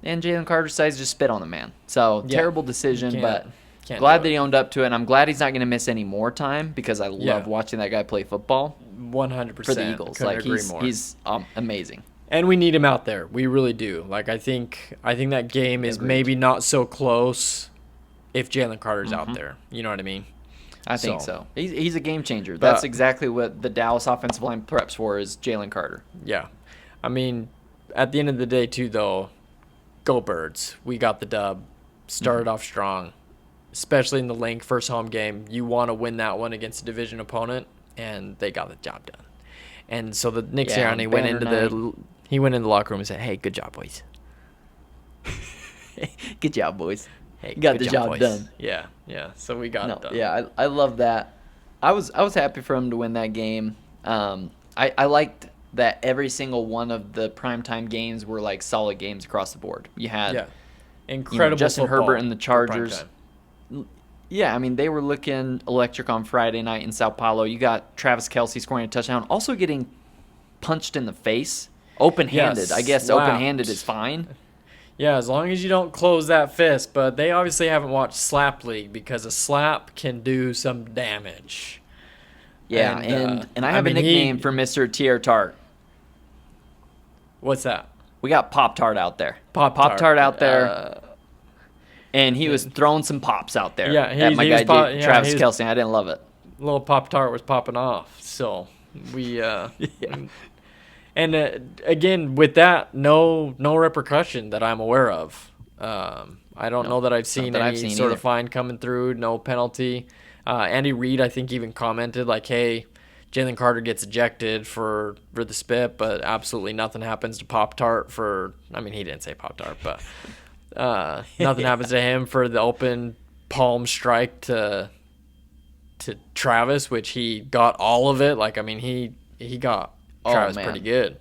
And Jalen Carter decides to just spit on the man. So, terrible decision, but Glad that he owned up to it, and I'm glad he's not going to miss any more time because I love watching that guy play football. 100% for the Eagles. Couldn't agree more. He's amazing. And we need him out there. We really do. Like I think that game is maybe not so close if Jalen Carter's out there. You know what I mean? I think so. He's a game changer. That's exactly what the Dallas offensive line preps for is Jalen Carter. Yeah. I mean, at the end of the day, too, though, go Birds. We got the dub. Started off strong, especially in the Link first home game. You want to win that one against a division opponent, and they got the job done. And so the next year, he went into the locker room and said, "Hey, good job, boys. Good job, boys. Hey, got the job done." Yeah. So we got it done. Yeah, I love that. I was happy for him to win that game. I liked that every single one of the primetime games were like solid games across the board. You had incredible Justin Herbert and the Chargers. Yeah, I mean, they were looking electric on Friday night in Sao Paulo. You got Travis Kelce scoring a touchdown, also getting punched in the face, open-handed. I guess open-handed is fine. Yeah, as long as you don't close that fist. But they obviously haven't watched Slap League because a slap can do some damage. Yeah, and I have a nickname for Mr. Tier Tart. What's that? We got Pop-Tart out there. Pop-Tart out there. And he was throwing some pops out there. Yeah, at my guy Travis Kelce. I didn't love it. Little Pop-Tart was popping off. So we and again with that, no repercussion that I'm aware of. I don't know that I've seen any sort of fine coming through. No penalty. Andy Reid, I think, even commented like, "Hey, Jalen Carter gets ejected for the spit, but absolutely nothing happens to Pop-Tart for." I mean, he didn't say Pop-Tart, but. Nothing happens to him for the open palm strike to Travis, which he got all of it. Like, I mean, he got Travis pretty good.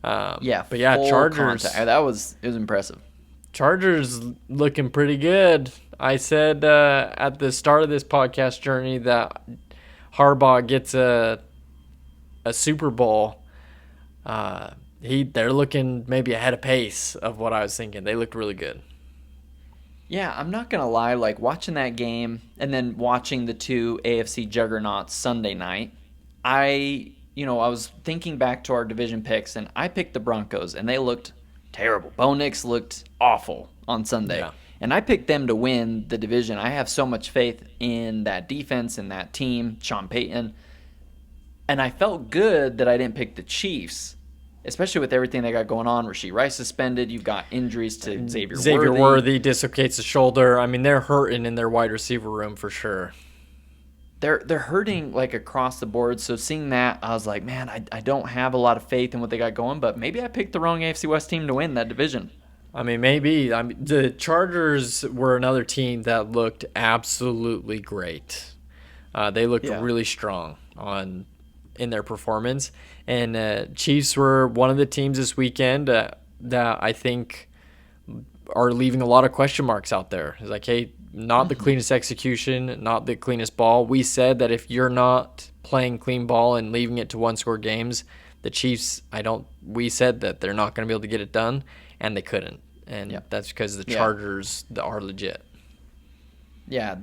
But yeah, Chargers. Contact. It was impressive. Chargers looking pretty good. I said at the start of this podcast journey that Harbaugh gets a Super Bowl. They're looking maybe ahead of pace of what I was thinking. They looked really good. Yeah, I'm not going to lie. Like, watching that game and then watching the two AFC juggernauts Sunday night, I was thinking back to our division picks, and I picked the Broncos, and they looked terrible. Bo Nix looked awful on Sunday. Yeah. And I picked them to win the division. I have so much faith in that defense and that team, Sean Payton. And I felt good that I didn't pick the Chiefs, especially with everything they got going on. Rashee Rice suspended. You've got injuries to Xavier Worthy dislocates the shoulder. I mean, they're hurting in their wide receiver room for sure. They're hurting like across the board. So seeing that, I was like, man, I don't have a lot of faith in what they got going, but maybe I picked the wrong AFC West team to win that division. I mean, maybe. I mean, the Chargers were another team that looked absolutely great. They looked really strong in their performance. And Chiefs were one of the teams this weekend that I think are leaving a lot of question marks out there. It's like, hey, not the cleanest execution, not the cleanest ball. We said that if you're not playing clean ball and leaving it to one-score games, the Chiefs, we said that they're not going to be able to get it done, and they couldn't. And that's because the Chargers are legit. Yeah,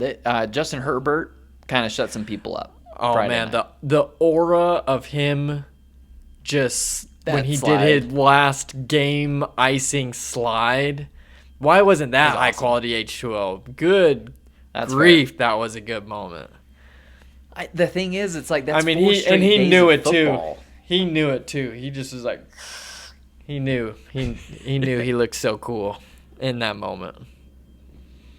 Justin Herbert kind of shut some people up. Oh, Friday man, night. The aura of him just when he did his last game icing slide. Why wasn't that high quality H20? Good grief, fair. That was a good moment. The thing is, it's like that's. I mean, he knew it too. He knew it too. He just was like, he knew he looked so cool in that moment.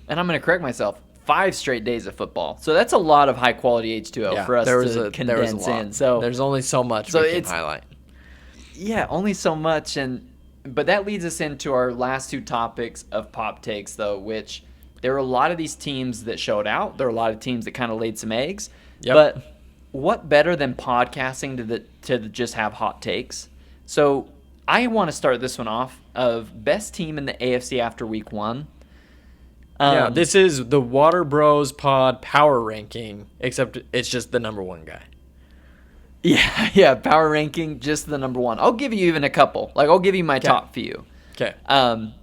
And I'm going to correct myself. 5 straight days of football. So that's a lot of high quality H2O for us to condense in. So there's only so much we can highlight. Yeah, only so much. But that leads us into our last 2 topics of Pop Takes, though, which there were a lot of these teams that showed out. There were a lot of teams that kind of laid some eggs. Yep. But what better than podcasting to just have hot takes? So I want to start this one off of best team in the AFC after week 1. This is the WaterBros pod power ranking, except it's just the number 1 guy. Yeah, power ranking, just the number 1. I'll give you even a couple. Like, I'll give you my top few. Okay.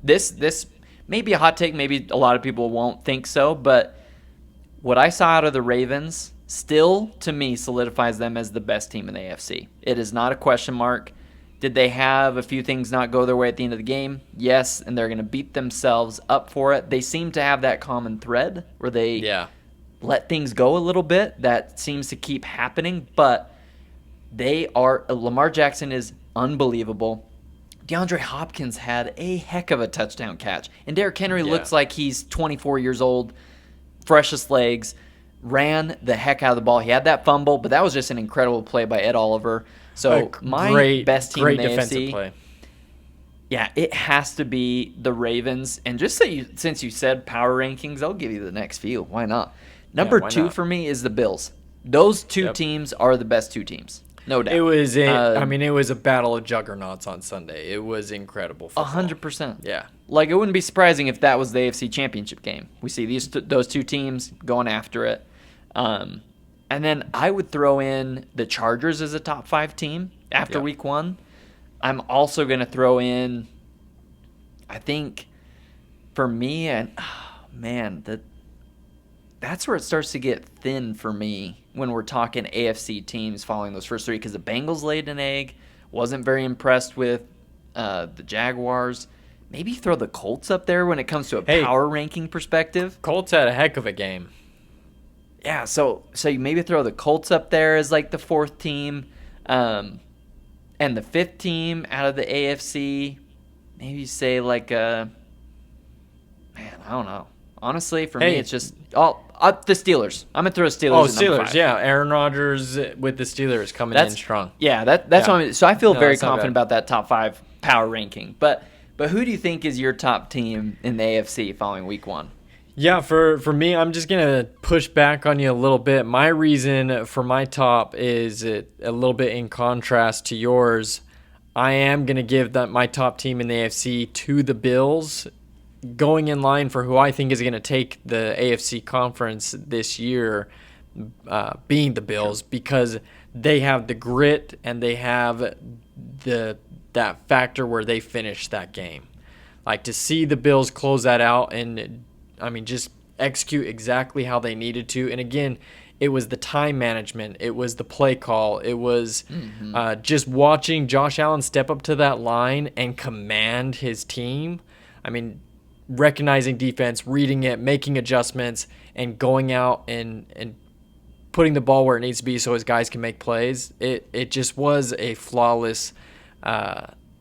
This may be a hot take. Maybe a lot of people won't think so, but what I saw out of the Ravens still, to me, solidifies them as the best team in the AFC. It is not a question mark. Did they have a few things not go their way at the end of the game? Yes, and they're going to beat themselves up for it. They seem to have that common thread where they let things go a little bit. That seems to keep happening, but Lamar Jackson is unbelievable. DeAndre Hopkins had a heck of a touchdown catch. And Derrick Henry looks like he's 24 years old, freshest legs, ran the heck out of the ball. He had that fumble, but that was just an incredible play by Ed Oliver. So my best team in the AFC, play. Yeah, it has to be the Ravens. And just since you said power rankings, I'll give you the next few. Why not? Number two for me is the Bills. Those two teams are the best two teams. No doubt. It was it was a battle of juggernauts on Sunday. It was incredible football. 100%. Yeah. Like, it wouldn't be surprising if that was the AFC Championship game. We see those two teams going after it. And then I would throw in the Chargers as a top 5 team after week 1. I'm also going to throw in, I think, for me, and that's where it starts to get thin for me when we're talking AFC teams following those first 3, because the Bengals laid an egg. Wasn't very impressed with the Jaguars. Maybe throw the Colts up there when it comes to a power ranking perspective. Colts had a heck of a game. Yeah, so you maybe throw the Colts up there as like the 4th team, and the 5th team out of the AFC. Maybe say like I don't know. Honestly, for me, it's just the Steelers. I'm gonna throw the Steelers. Oh, Steelers, yeah. Aaron Rodgers with the Steelers coming in strong. Yeah, that's what I mean. So I feel very confident about that top 5 power ranking. But who do you think is your top team in the AFC following week 1? Yeah, for me, I'm just going to push back on you a little bit. My reason for my top is a little bit in contrast to yours. I am going to give my top team in the AFC to the Bills, going in line for who I think is going to take the AFC conference this year, being the Bills, because they have the grit and they have that factor where they finish that game. Like, to see the Bills close that out and just execute exactly how they needed to. And again, it was the time management. It was the play call. It was just watching Josh Allen step up to that line and command his team. Recognizing defense, reading it, making adjustments, and going out and putting the ball where it needs to be so his guys can make plays. It just was a flawless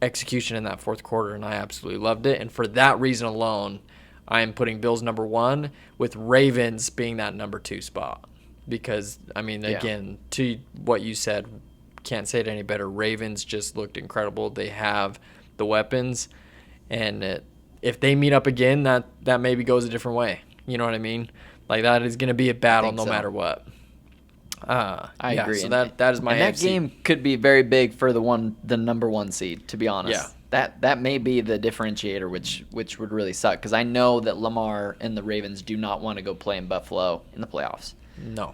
execution in that 4th quarter, and I absolutely loved it. And for that reason alone, I am putting Bills number 1 with Ravens being that number 2 spot. Because, again, to what you said, can't say it any better. Ravens just looked incredible. They have the weapons. And if they meet up again, that maybe goes a different way. You know what I mean? Like, that is going to be a battle no matter what. I agree. So that is my and that AFC. game could be very big for the number 1 seed, to be honest. Yeah. That may be the differentiator, which would really suck, because I know that Lamar and the Ravens do not want to go play in Buffalo in the playoffs. No.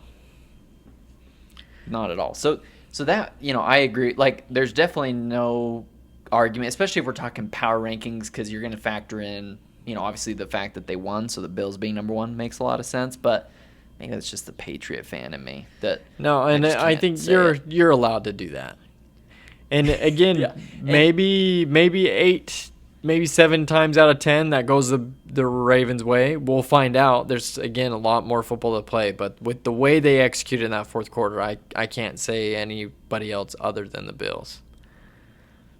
Not at all. So that, I agree. Like, there's definitely no argument, especially if we're talking power rankings, because you're going to factor in, obviously the fact that they won, so the Bills being number 1 makes a lot of sense, but maybe that's just the Patriot fan in me. I think you're allowed to do that. And again, maybe 8, maybe 7 times out of 10 that goes the Ravens' way. We'll find out. There's, again, a lot more football to play. But with the way they executed in that 4th quarter, I can't say anybody else other than the Bills.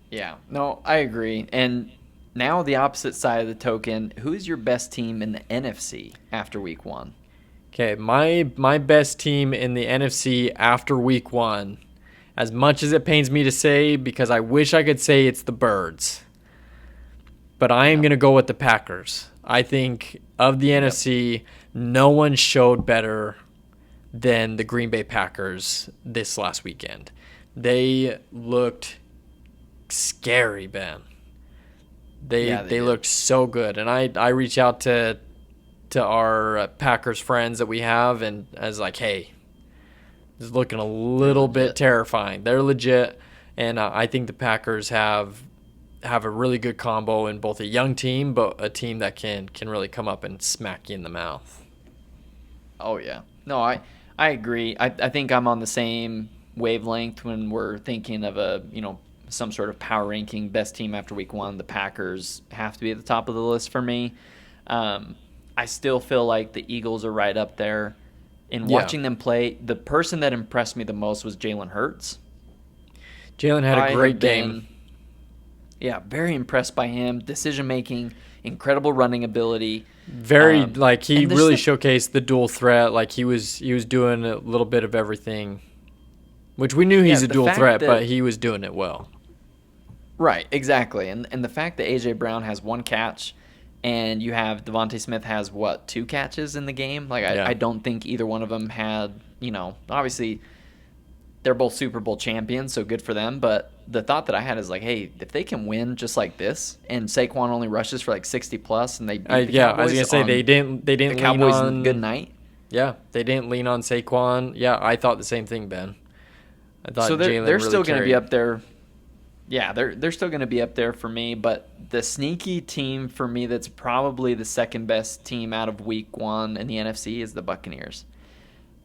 Yeah. No, I agree. And now the opposite side of the token, who's your best team in the NFC after week 1? Okay, my best team in the NFC after week 1, as much as it pains me to say, because I wish I could say it's the Birds, but I am going to go with the Packers. I think of the NFC, no one showed better than the Green Bay Packers this last weekend. They looked scary, Ben. They looked so good. And I reach out to our Packers friends that we have, and I was like, hey, this is looking a little bit terrifying. They're legit, and I think the Packers have a really good combo in both a young team, but a team that can really come up and smack you in the mouth. Oh, yeah. No, I agree. I think I'm on the same wavelength when we're thinking of some sort of power ranking, best team after week 1. The Packers have to be at the top of the list for me. I still feel like the Eagles are right up there. In watching them play, the person that impressed me the most was Jalen Hurts. Jalen had a great game. Yeah, very impressed by him. Decision making, incredible running ability. He really showcased the dual threat. Like he was doing a little bit of everything, which we knew he's a dual threat, but he was doing it well. Right, exactly. And the fact that A.J. Brown has 1 catch and you have Devontae Smith has, 2 catches in the game? Like, I don't think either one of them had, obviously they're both Super Bowl champions, so good for them. But the thought that I had is like, hey, if they can win just like this, and Saquon only rushes for like 60+, and they beat the Cowboys, I was gonna say they didn't the Cowboys lean on good night. Yeah, they didn't lean on Saquon. Yeah, I thought the same thing, Ben. I thought so they're really still going to be up there. Yeah, they're still going to be up there for me. But the sneaky team for me that's probably the second best team out of week 1 in the NFC is the Buccaneers.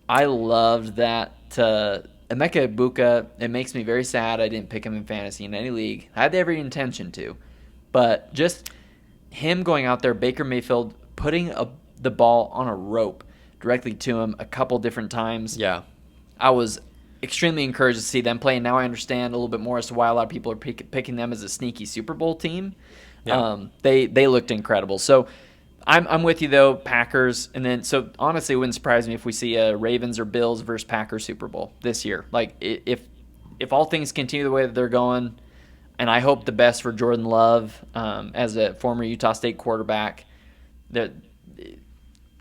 I loved that. Emeka Egbuka, it makes me very sad I didn't pick him in fantasy in any league. I had every intention to. But just him going out there, Baker Mayfield putting the ball on a rope directly to him a couple different times. Yeah. I was extremely encouraged to see them play, and now I understand a little bit more as to why a lot of people are picking them as a sneaky Super Bowl team. Yeah. They looked incredible. So I'm with you, though, Packers. And then, so honestly, it wouldn't surprise me if we see a Ravens or Bills versus Packers Super Bowl this year. Like, if all things continue the way that they're going, and I hope the best for Jordan Love as a former Utah State quarterback, that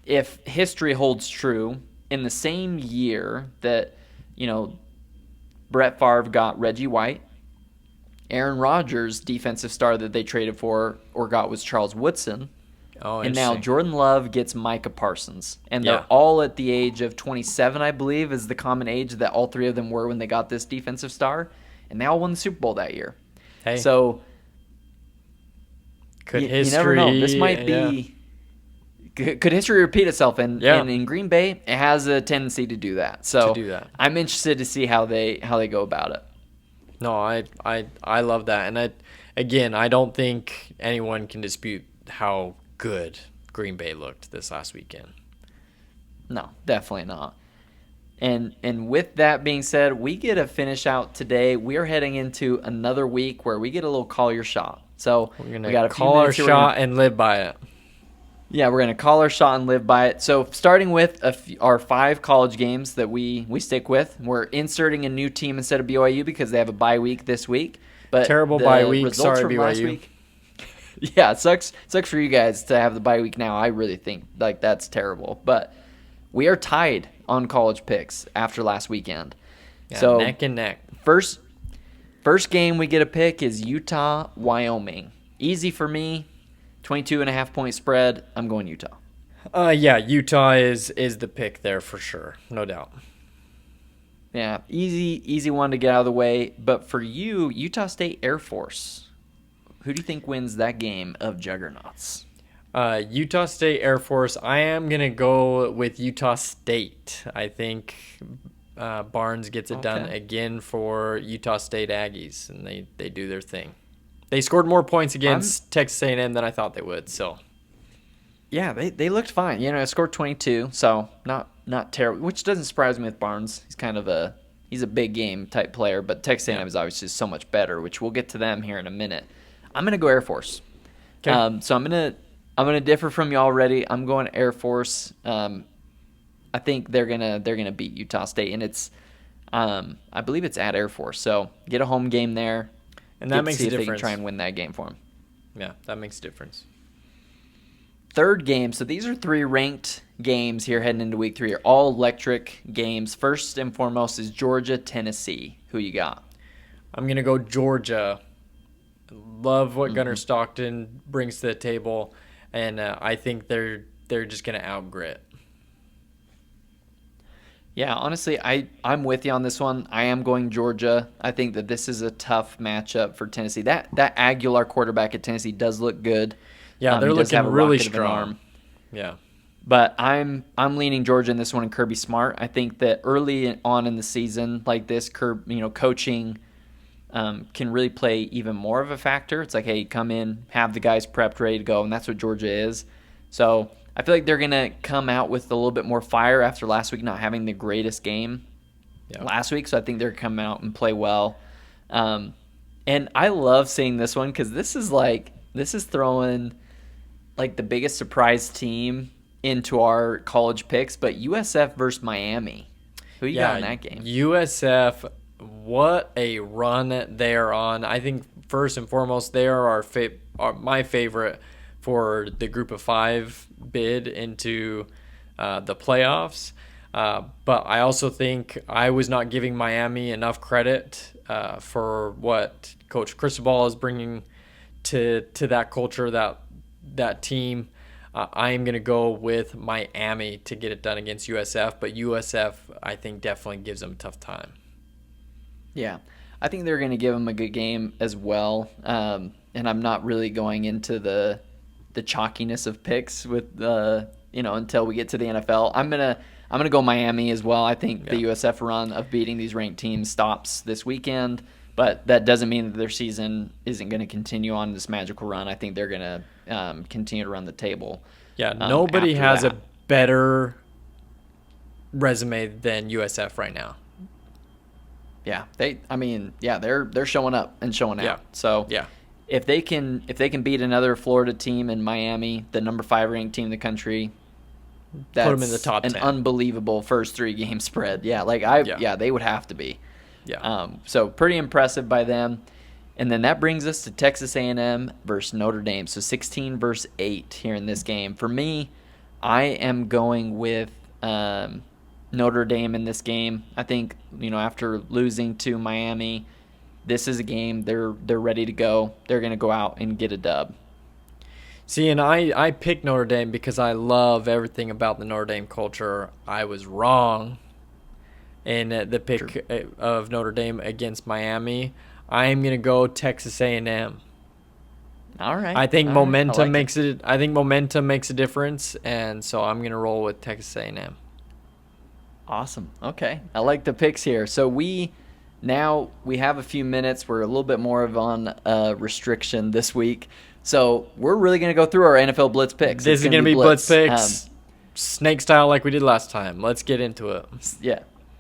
if history holds true, in the same year that, Brett Favre got Reggie White, Aaron Rodgers' defensive star that they traded for or got was Charles Woodson. Oh, and now Jordan Love gets Micah Parsons. And they're all at the age of 27, I believe, is the common age that all 3 of them were when they got this defensive star. And they all won the Super Bowl that year. Hey. So you never know. This might be could history repeat itself? And in Green Bay, it has a tendency to do that. So I'm interested to see how they go about it. No, I love that. And I don't think anyone can dispute how good Green Bay looked this last weekend. No, definitely not. And with that being said, we get a finish out today. We are heading into another week where we get a little call your shot. So we're gonna call our shot and live by it. Yeah, we're gonna call our shot and live by it. So starting with our 5 college games that we stick with, we're inserting a new team instead of BYU because they have a bye week this week. But terrible bye week. Sorry, BYU. Yeah, it sucks for you guys to have the bye week now. I really think like that's terrible. But we are tied on college picks after last weekend. Yeah, so neck and neck. First game we get a pick is Utah, Wyoming. Easy for me. 22.5 point spread. I'm going Utah. Utah is the pick there for sure. No doubt. Yeah, easy one to get out of the way. But for you, Utah State Air Force. Who do you think wins that game of juggernauts? Utah State Air Force. I am going to go with Utah State. I think Barnes gets it done again for Utah State Aggies, and they do their thing. They scored more points against Texas A&M than I thought they would. So, yeah, they looked fine. I scored 22, so not terrible, which doesn't surprise me with Barnes. He's kind of he's a big game type player, but Texas A&M is obviously so much better, which we'll get to them here in a minute. I'm gonna go Air Force. Okay. So I'm gonna differ from you already. I'm going Air Force. I think they're gonna beat Utah State, and it's I believe it's at Air Force. So get a home game there, and that makes a difference. If they can try and win that game for them. Yeah, that makes a difference. Third game. So these are 3 ranked games here heading into week 3. Are all electric games. First and foremost is Georgia, Tennessee. Who you got? I'm gonna go Georgia. Love what Gunnar Stockton brings to the table, and I think they're just going to outgrit. Yeah, honestly, I'm with you on this one. I am going Georgia. I think that this is a tough matchup for Tennessee. That Aguilar quarterback at Tennessee does look good. Yeah, they're looking really strong. Yeah. But I'm leaning Georgia in this one and Kirby Smart. I think that early on in the season like this, coaching can really play even more of a factor. It's like, hey, come in, have the guys prepped, ready to go, and that's what Georgia is. So I feel like they're going to come out with a little bit more fire after last week not having the greatest game last week. So I think they're going to come out and play well. And I love seeing this one because this is throwing like the biggest surprise team into our college picks, but USF versus Miami. Who you got in that game? USF, what a run they are on. I think first and foremost, they are my favorite for the group of 5 bid into the playoffs. But I also think I was not giving Miami enough credit for what Coach Cristobal is bringing to that culture, that team. I am going to go with Miami to get it done against USF, but USF, I think, definitely gives them a tough time. Yeah, I think they're going to give them a good game as well. And I'm not really going into the chalkiness of picks with until we get to the NFL. I'm gonna go Miami as well. I think the USF run of beating these ranked teams stops this weekend, but that doesn't mean that their season isn't going to continue on this magical run. I think they're going to continue to run the table. Yeah, nobody has a better resume than USF right now. Yeah, they're showing up and showing out. So if they can beat another Florida team in Miami, the number 5 ranked team in the country, that's put them in the top 10. An unbelievable first 3 game spread. They would have to be. Yeah. So pretty impressive by them. And then that brings us to Texas A&M versus Notre Dame. So 16 versus 8 here in this game. For me, I am going with Notre Dame in this game. I think, after losing to Miami, this is a game they're ready to go. They're going to go out and get a dub. See, and I picked Notre Dame because I love everything about the Notre Dame culture. I was wrong in the pick of Notre Dame against Miami. I am going to go Texas A&M. All right. I think momentum makes it. I think momentum makes a difference, and so I'm going to roll with Texas A&M. Awesome. Okay. I like the picks here. So we have a few minutes. We're a little bit more of on restriction this week. So we're really going to go through our NFL Blitz picks. This is going to be Blitz picks, snake style like we did last time. Let's get into it. Yeah,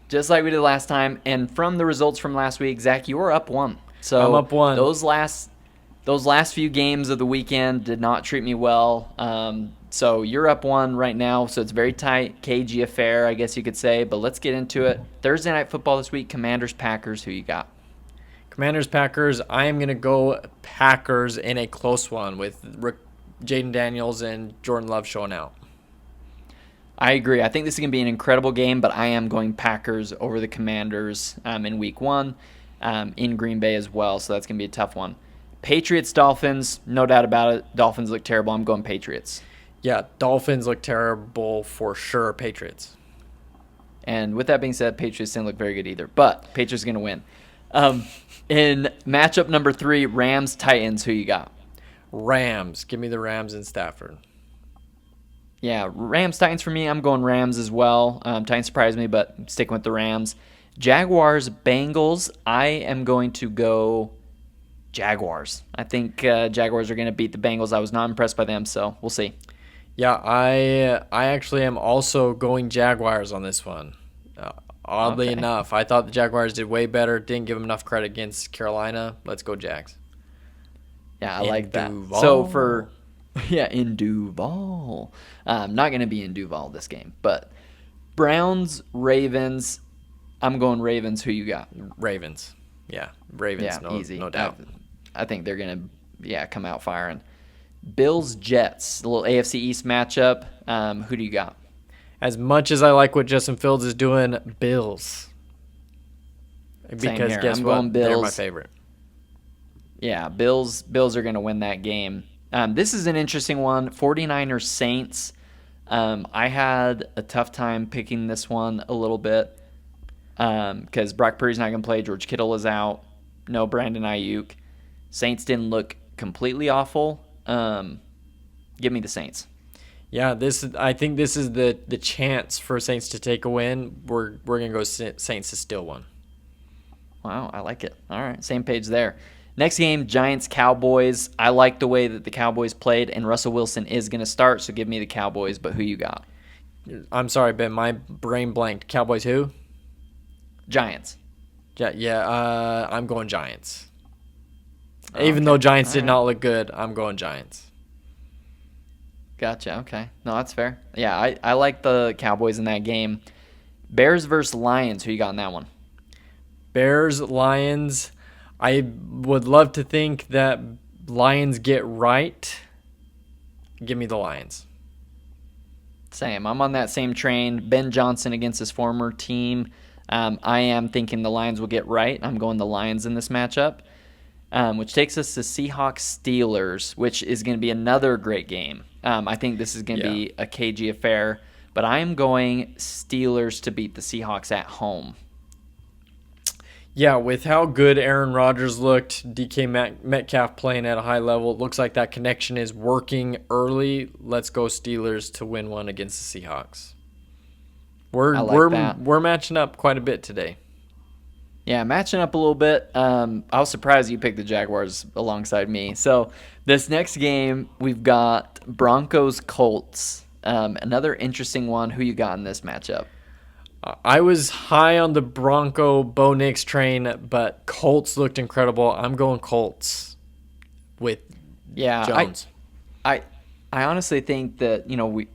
just like we did last time. And from the results from last week, Zach, you were up 1. So I'm up 1. Those last few games of the weekend did not treat me well. So you're up 1 right now. So it's a very tight, cagey affair, I guess you could say. But let's get into it. Thursday Night Football this week, Commanders, Packers. Who you got? Commanders, Packers. I am going to go Packers in a close one with Jaden Daniels and Jordan Love showing out. I agree. I think this is going to be an incredible game, but I am going Packers over the Commanders in week 1 in Green Bay as well, so that's going to be a tough one. Patriots, Dolphins, no doubt about it. Dolphins look terrible. I'm going Patriots. Yeah, Dolphins look terrible for sure. Patriots. And with that being said, Patriots didn't look very good either, but Patriots are going to win. In matchup number 3, Rams, Titans, who you got? Rams. Give me the Rams in Stafford. Yeah, Rams, Titans for me. I'm going Rams as well. Titans surprised me, but I'm sticking with the Rams. Jaguars, Bengals. I am going to go Jaguars. I think Jaguars are going to beat the Bengals. I was not impressed by them, so we'll see. Yeah, I actually am also going Jaguars on this one. Oddly enough, I thought the Jaguars did way better. Didn't give them enough credit against Carolina. Let's go Jags. Yeah, I like that. So in Duval. I'm not going to be in Duval this game. But Browns, Ravens. I'm going Ravens. Who you got? Ravens. Yeah, Ravens. Yeah, easy. No doubt. I think they're going to come out firing. Bills, Jets. A little AFC East matchup. Who do you got? As much as I like what Justin Fields is doing, Bills. Because guess what? They're my favorite. Yeah, Bills are going to win that game. This is an interesting one. 49ers, Saints. I had a tough time picking this one a little bit because Brock Purdy's not going to play. George Kittle is out. No Brandon Ayuk. Saints didn't look completely awful. Give me the Saints. Yeah, I think this is the chance for Saints to take a win. We're gonna go Saints to steal one. Wow, I like it. All right, same page there. Next game, Giants-Cowboys. I like the way that the Cowboys played, and Russell Wilson is going to start, so give me the Cowboys, but who you got? I'm sorry, Ben, my brain blanked. Cowboys who? Giants. Yeah, I'm going Giants. Even though Giants did not look good, I'm going Giants. Gotcha, okay. No, that's fair. Yeah, I like the Cowboys in that game. Bears versus Lions, who you got in that one? Bears, Lions. I would love to think that Lions get right. Give me the Lions. Same. I'm on that same train. Ben Johnson against his former team. I am thinking the Lions will get right. I'm going the Lions in this matchup, which takes us to Seahawks-Steelers, which is going to be another great game. I think this is going to be a cagey affair, but I am going Steelers to beat the Seahawks at home. Yeah, with how good Aaron Rodgers looked, DK Metcalf playing at a high level, it looks like that connection is working early. Let's go Steelers to win one against the Seahawks. We're matching up quite a bit today. Yeah, matching up a little bit. I was surprised you picked the Jaguars alongside me. So this next game, we've got Broncos-Colts. Another interesting one. Who you got in this matchup? I was high on the Bronco Bo Nix train, but Colts looked incredible. I'm going Colts with Jones. I honestly think that,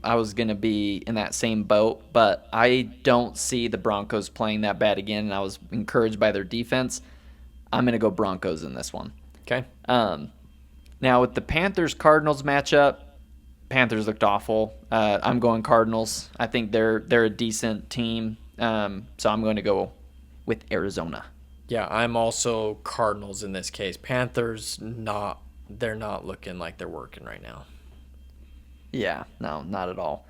I was going to be in that same boat, but I don't see the Broncos playing that bad again, and I was encouraged by their defense. I'm going to go Broncos in this one. Okay. Now, with the Panthers-Cardinals matchup, Panthers looked awful. I'm going Cardinals. I think they're a decent team, so I'm going to go with Arizona. Yeah, I'm also Cardinals in this case. Panthers, they're not looking like they're working right now. Yeah, no, not at all.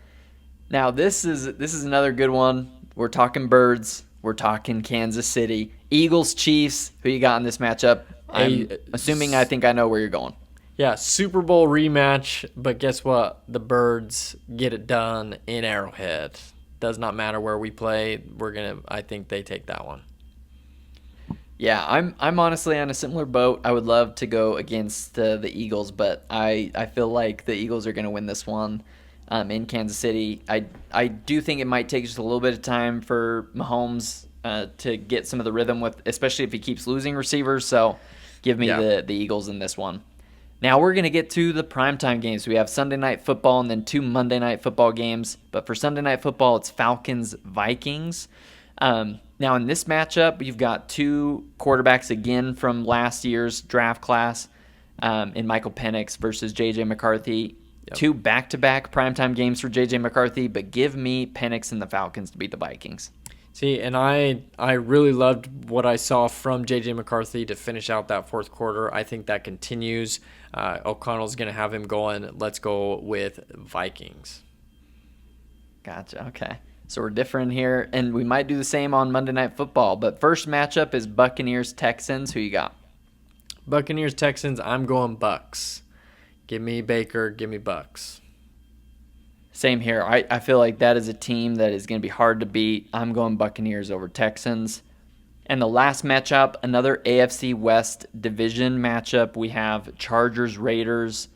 Now, this is another good one. We're talking birds. We're talking Kansas City. Eagles-Chiefs. Who you got in this matchup? I'm assuming I think I know where you're going. Yeah, Super Bowl rematch, but guess what? The Birds get it done in Arrowhead. Does not matter where we play. I think they take that one. Yeah, I'm honestly on a similar boat. I would love to go against the Eagles, but I feel like the Eagles are going to win this one in Kansas City. I do think it might take just a little bit of time for Mahomes to get some of the rhythm with, especially if he keeps losing receivers. So give me the Eagles in this one. Now we're going to get to the primetime games. We have Sunday Night Football and then 2 Monday Night Football games. But for Sunday Night Football, it's Falcons-Vikings. Now in this matchup, you've got 2 quarterbacks again from last year's draft class in Michael Penix versus JJ McCarthy. Yep. 2 back-to-back primetime games for JJ McCarthy, but give me Penix and the Falcons to beat the Vikings. See, and I really loved what I saw from JJ McCarthy to finish out that fourth quarter. I think that continues. O'Connell's going to have him going. Let's go with Vikings. Gotcha. Okay. So we're different here, and we might do the same on Monday Night Football. But first matchup is Buccaneers-Texans. Who you got? Buccaneers-Texans, I'm going Bucks. Give me Baker. Give me Bucks. Same here. I feel like that is a team that is going to be hard to beat. I'm going Buccaneers over Texans. And the last matchup, another AFC West division matchup. We have Chargers-Raiders.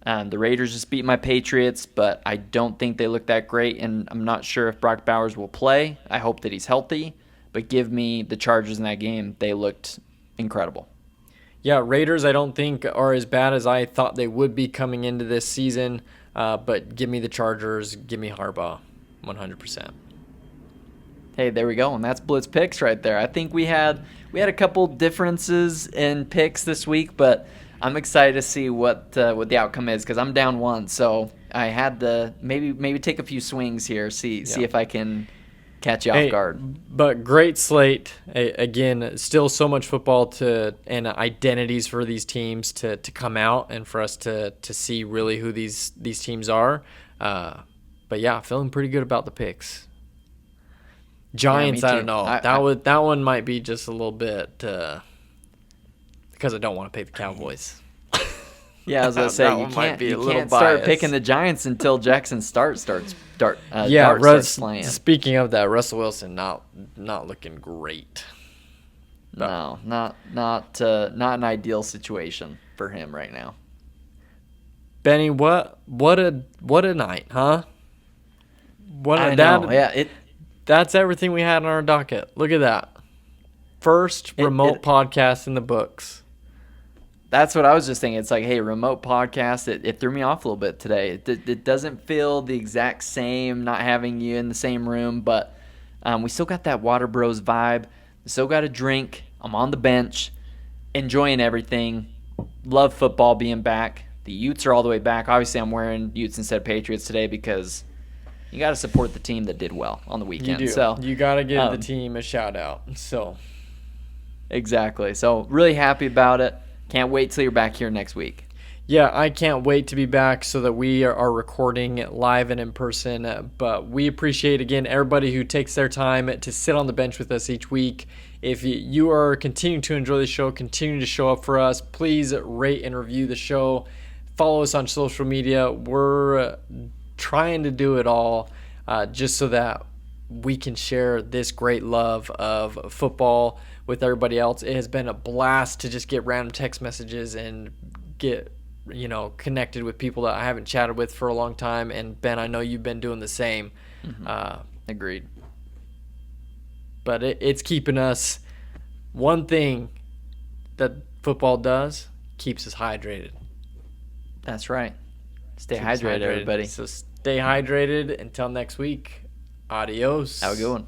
The Raiders just beat my Patriots, but I don't think they look that great, and I'm not sure if Brock Bowers will play. I hope that he's healthy, but give me the Chargers in that game. They looked incredible. Yeah, Raiders I don't think are as bad as I thought they would be coming into this season, but give me the Chargers. Give me Harbaugh, 100%. Hey, there we go, and that's Blitz Picks right there. I think we had a couple differences in picks this week, but I'm excited to see what the outcome is because I'm down 1, so I had to maybe take a few swings here, see if I can catch you off guard. But great slate. Again, still so much football and identities for these teams to come out and for us to see really who these teams are. But yeah, feeling pretty good about the picks. Giants, I don't know. That one might be just a little bit because I don't want to pick the Cowboys. Yeah, I was gonna say you can't start picking the Giants until Jackson starts playing. Speaking of that, Russell Wilson not looking great. No, not an ideal situation for him right now. Benny, what a night, huh? That's everything we had on our docket. Look at that. First remote podcast in the books. That's what I was just thinking. It's like, hey, remote podcast. It threw me off a little bit today. It doesn't feel the exact same not having you in the same room, but we still got that WaterBros vibe. We still got a drink. I'm on the bench, enjoying everything. Love football being back. The Utes are all the way back. Obviously, I'm wearing Utes instead of Patriots today because you got to support the team that did well on the weekend. You do. So you got to give the team a shout out. So exactly. So really happy about it. Can't wait till you're back here next week. Yeah, I can't wait to be back so that we are recording live and in person. But we appreciate, again, everybody who takes their time to sit on the bench with us each week. If you are continuing to enjoy the show, continue to show up for us, please rate and review the show. Follow us on social media. We're trying to do it all just so that we can share this great love of football with everybody else. It has been a blast to just get random text messages and get connected with people that I haven't chatted with for a long time. And Ben, I know you've been doing the same. Mm-hmm. Agreed. But it's keeping us. One thing that football does, keeps us hydrated. That's right. Stay hydrated, everybody. So stay hydrated. Until next week. Adios. Have a good one.